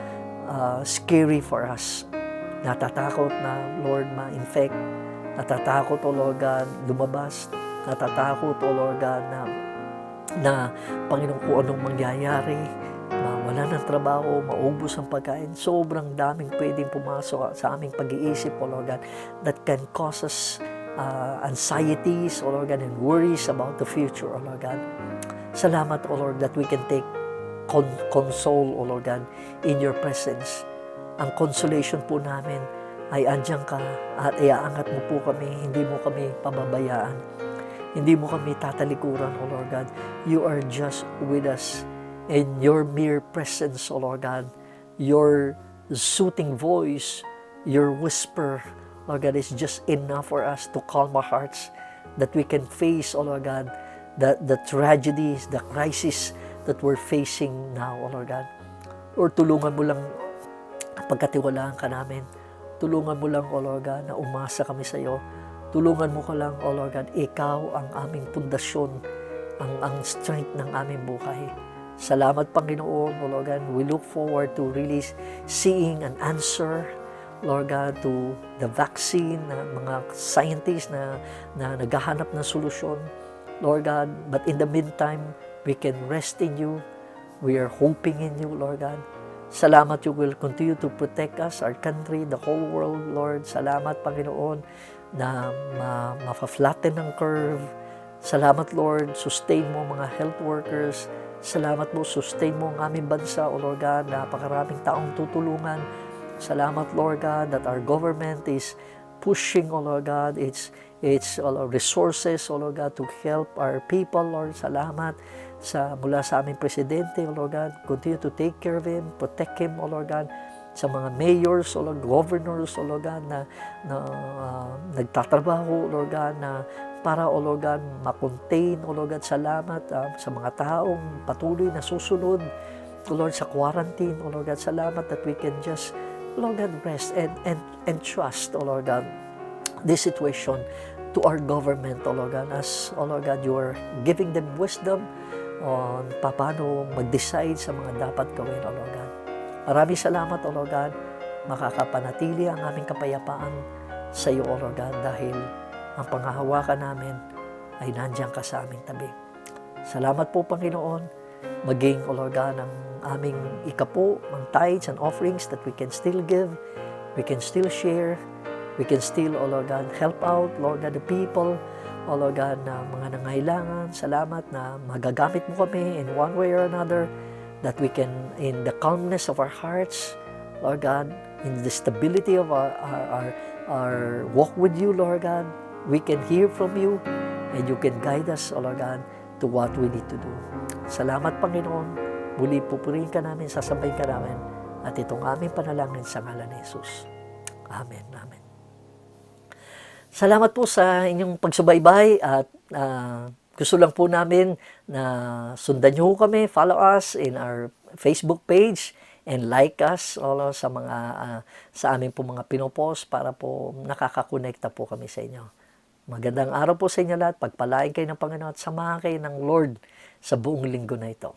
scary for us. Natatakot na, Lord, ma-infect. Natatakot, O Lord God, lumabas. Natatakot, O Lord God, na Panginoon, kung anong mangyayari, mawala ng trabaho, maubos ang pagkain. Sobrang daming pwedeng pumasok sa aming pag-iisip, O Lord God, that can cause us anxieties, O Lord God, and worries about the future, O Lord God. Salamat, O Lord, that we can take console, O Lord God, in your presence. Ang consolation po namin ay andyan ka at iaangat mo po kami, hindi mo kami pababayaan. Hindi mo kami tatalikuran, O Lord God. You are just with us. In your mere presence, O Lord God, your soothing voice, your whisper, Lord God, is just enough for us to calm our hearts, that we can face, O Lord God, the tragedies, the crisis that we're facing now, O Lord God. Or tulungan mo lang, pagkatiwalaan ka namin. Tulungan mo lang, O Lord God, na umasa kami sa iyo. Tulungan mo ka lang, O Lord God, ikaw ang aming pundasyon, ang strength ng aming buhay. Salamat, Panginoon, O Lord God. We look forward to really seeing an answer, Lord God, to the vaccine, na mga scientists na naghahanap ng solusyon, Lord God. But in the meantime, we can rest in you. We are hoping in you, Lord God. Salamat, you will continue to protect us, our country, the whole world, Lord. Salamat, Panginoon, na ma-flatten ng curve. Salamat, Lord, sustain mo mga health workers. Salamat mo, sustain mo ang aming bansa, O Lord God. Napakaraming taong tutulungan. Salamat, Lord God, that our government is pushing, O Lord God, its resources, O Lord God, to help our people, Lord. Salamat mula sa aming presidente, O Lord God. Continue to take care of him, protect him, O Lord God. Sa mga mayors, O Lord, governors, O Lord God, na nagtatrabaho, O Lord God, na para, O Lord God, makontain, O Lord God. Salamat sa mga taong patuloy na susunod, O Lord, sa quarantine, O Lord God. Salamat that we can just, Lord God, rest and trust, O Lord God, this situation to our government, O Lord God, as, O Lord God, you are giving them wisdom on paano mag-decide sa mga dapat gawin, O Lord God. Maraming salamat, O Lord God. makakapanatili ang aming kapayapaan sa iyo, O Lord God, dahil ang panghahawakan namin ay nandiyan ka sa aming tabi. Salamat po, Panginoon, maging, O Lord God, ang aming ikapo, ang tithes and offerings that we can still give, we can still share, we can still, O Lord God, help out, Lord God, the people, O Lord God, na mga nangailangan. Salamat na magagamit mo kami in one way or another, that we can, in the calmness of our hearts, Lord God, in the stability of our walk with you, Lord God, we can hear from you, and you can guide us, O Lord God, to what we need to do. Salamat, Panginoon. Muli pupurihin ka namin, sasabayin ka namin, at itong aming panalangin sa ngalan ni Jesus. Amen. Amen. Salamat po sa inyong pagsubaybay at gusto lang po namin na sundan niyo kami, follow us in our Facebook page and like us sa mga sa amin po mga pinopost para po nakakakonekta po kami sa inyo. Magandang araw po sa inyo lahat. Pagpalain kayo ng Panginoon at samahan kayo ng Lord sa buong linggo na ito.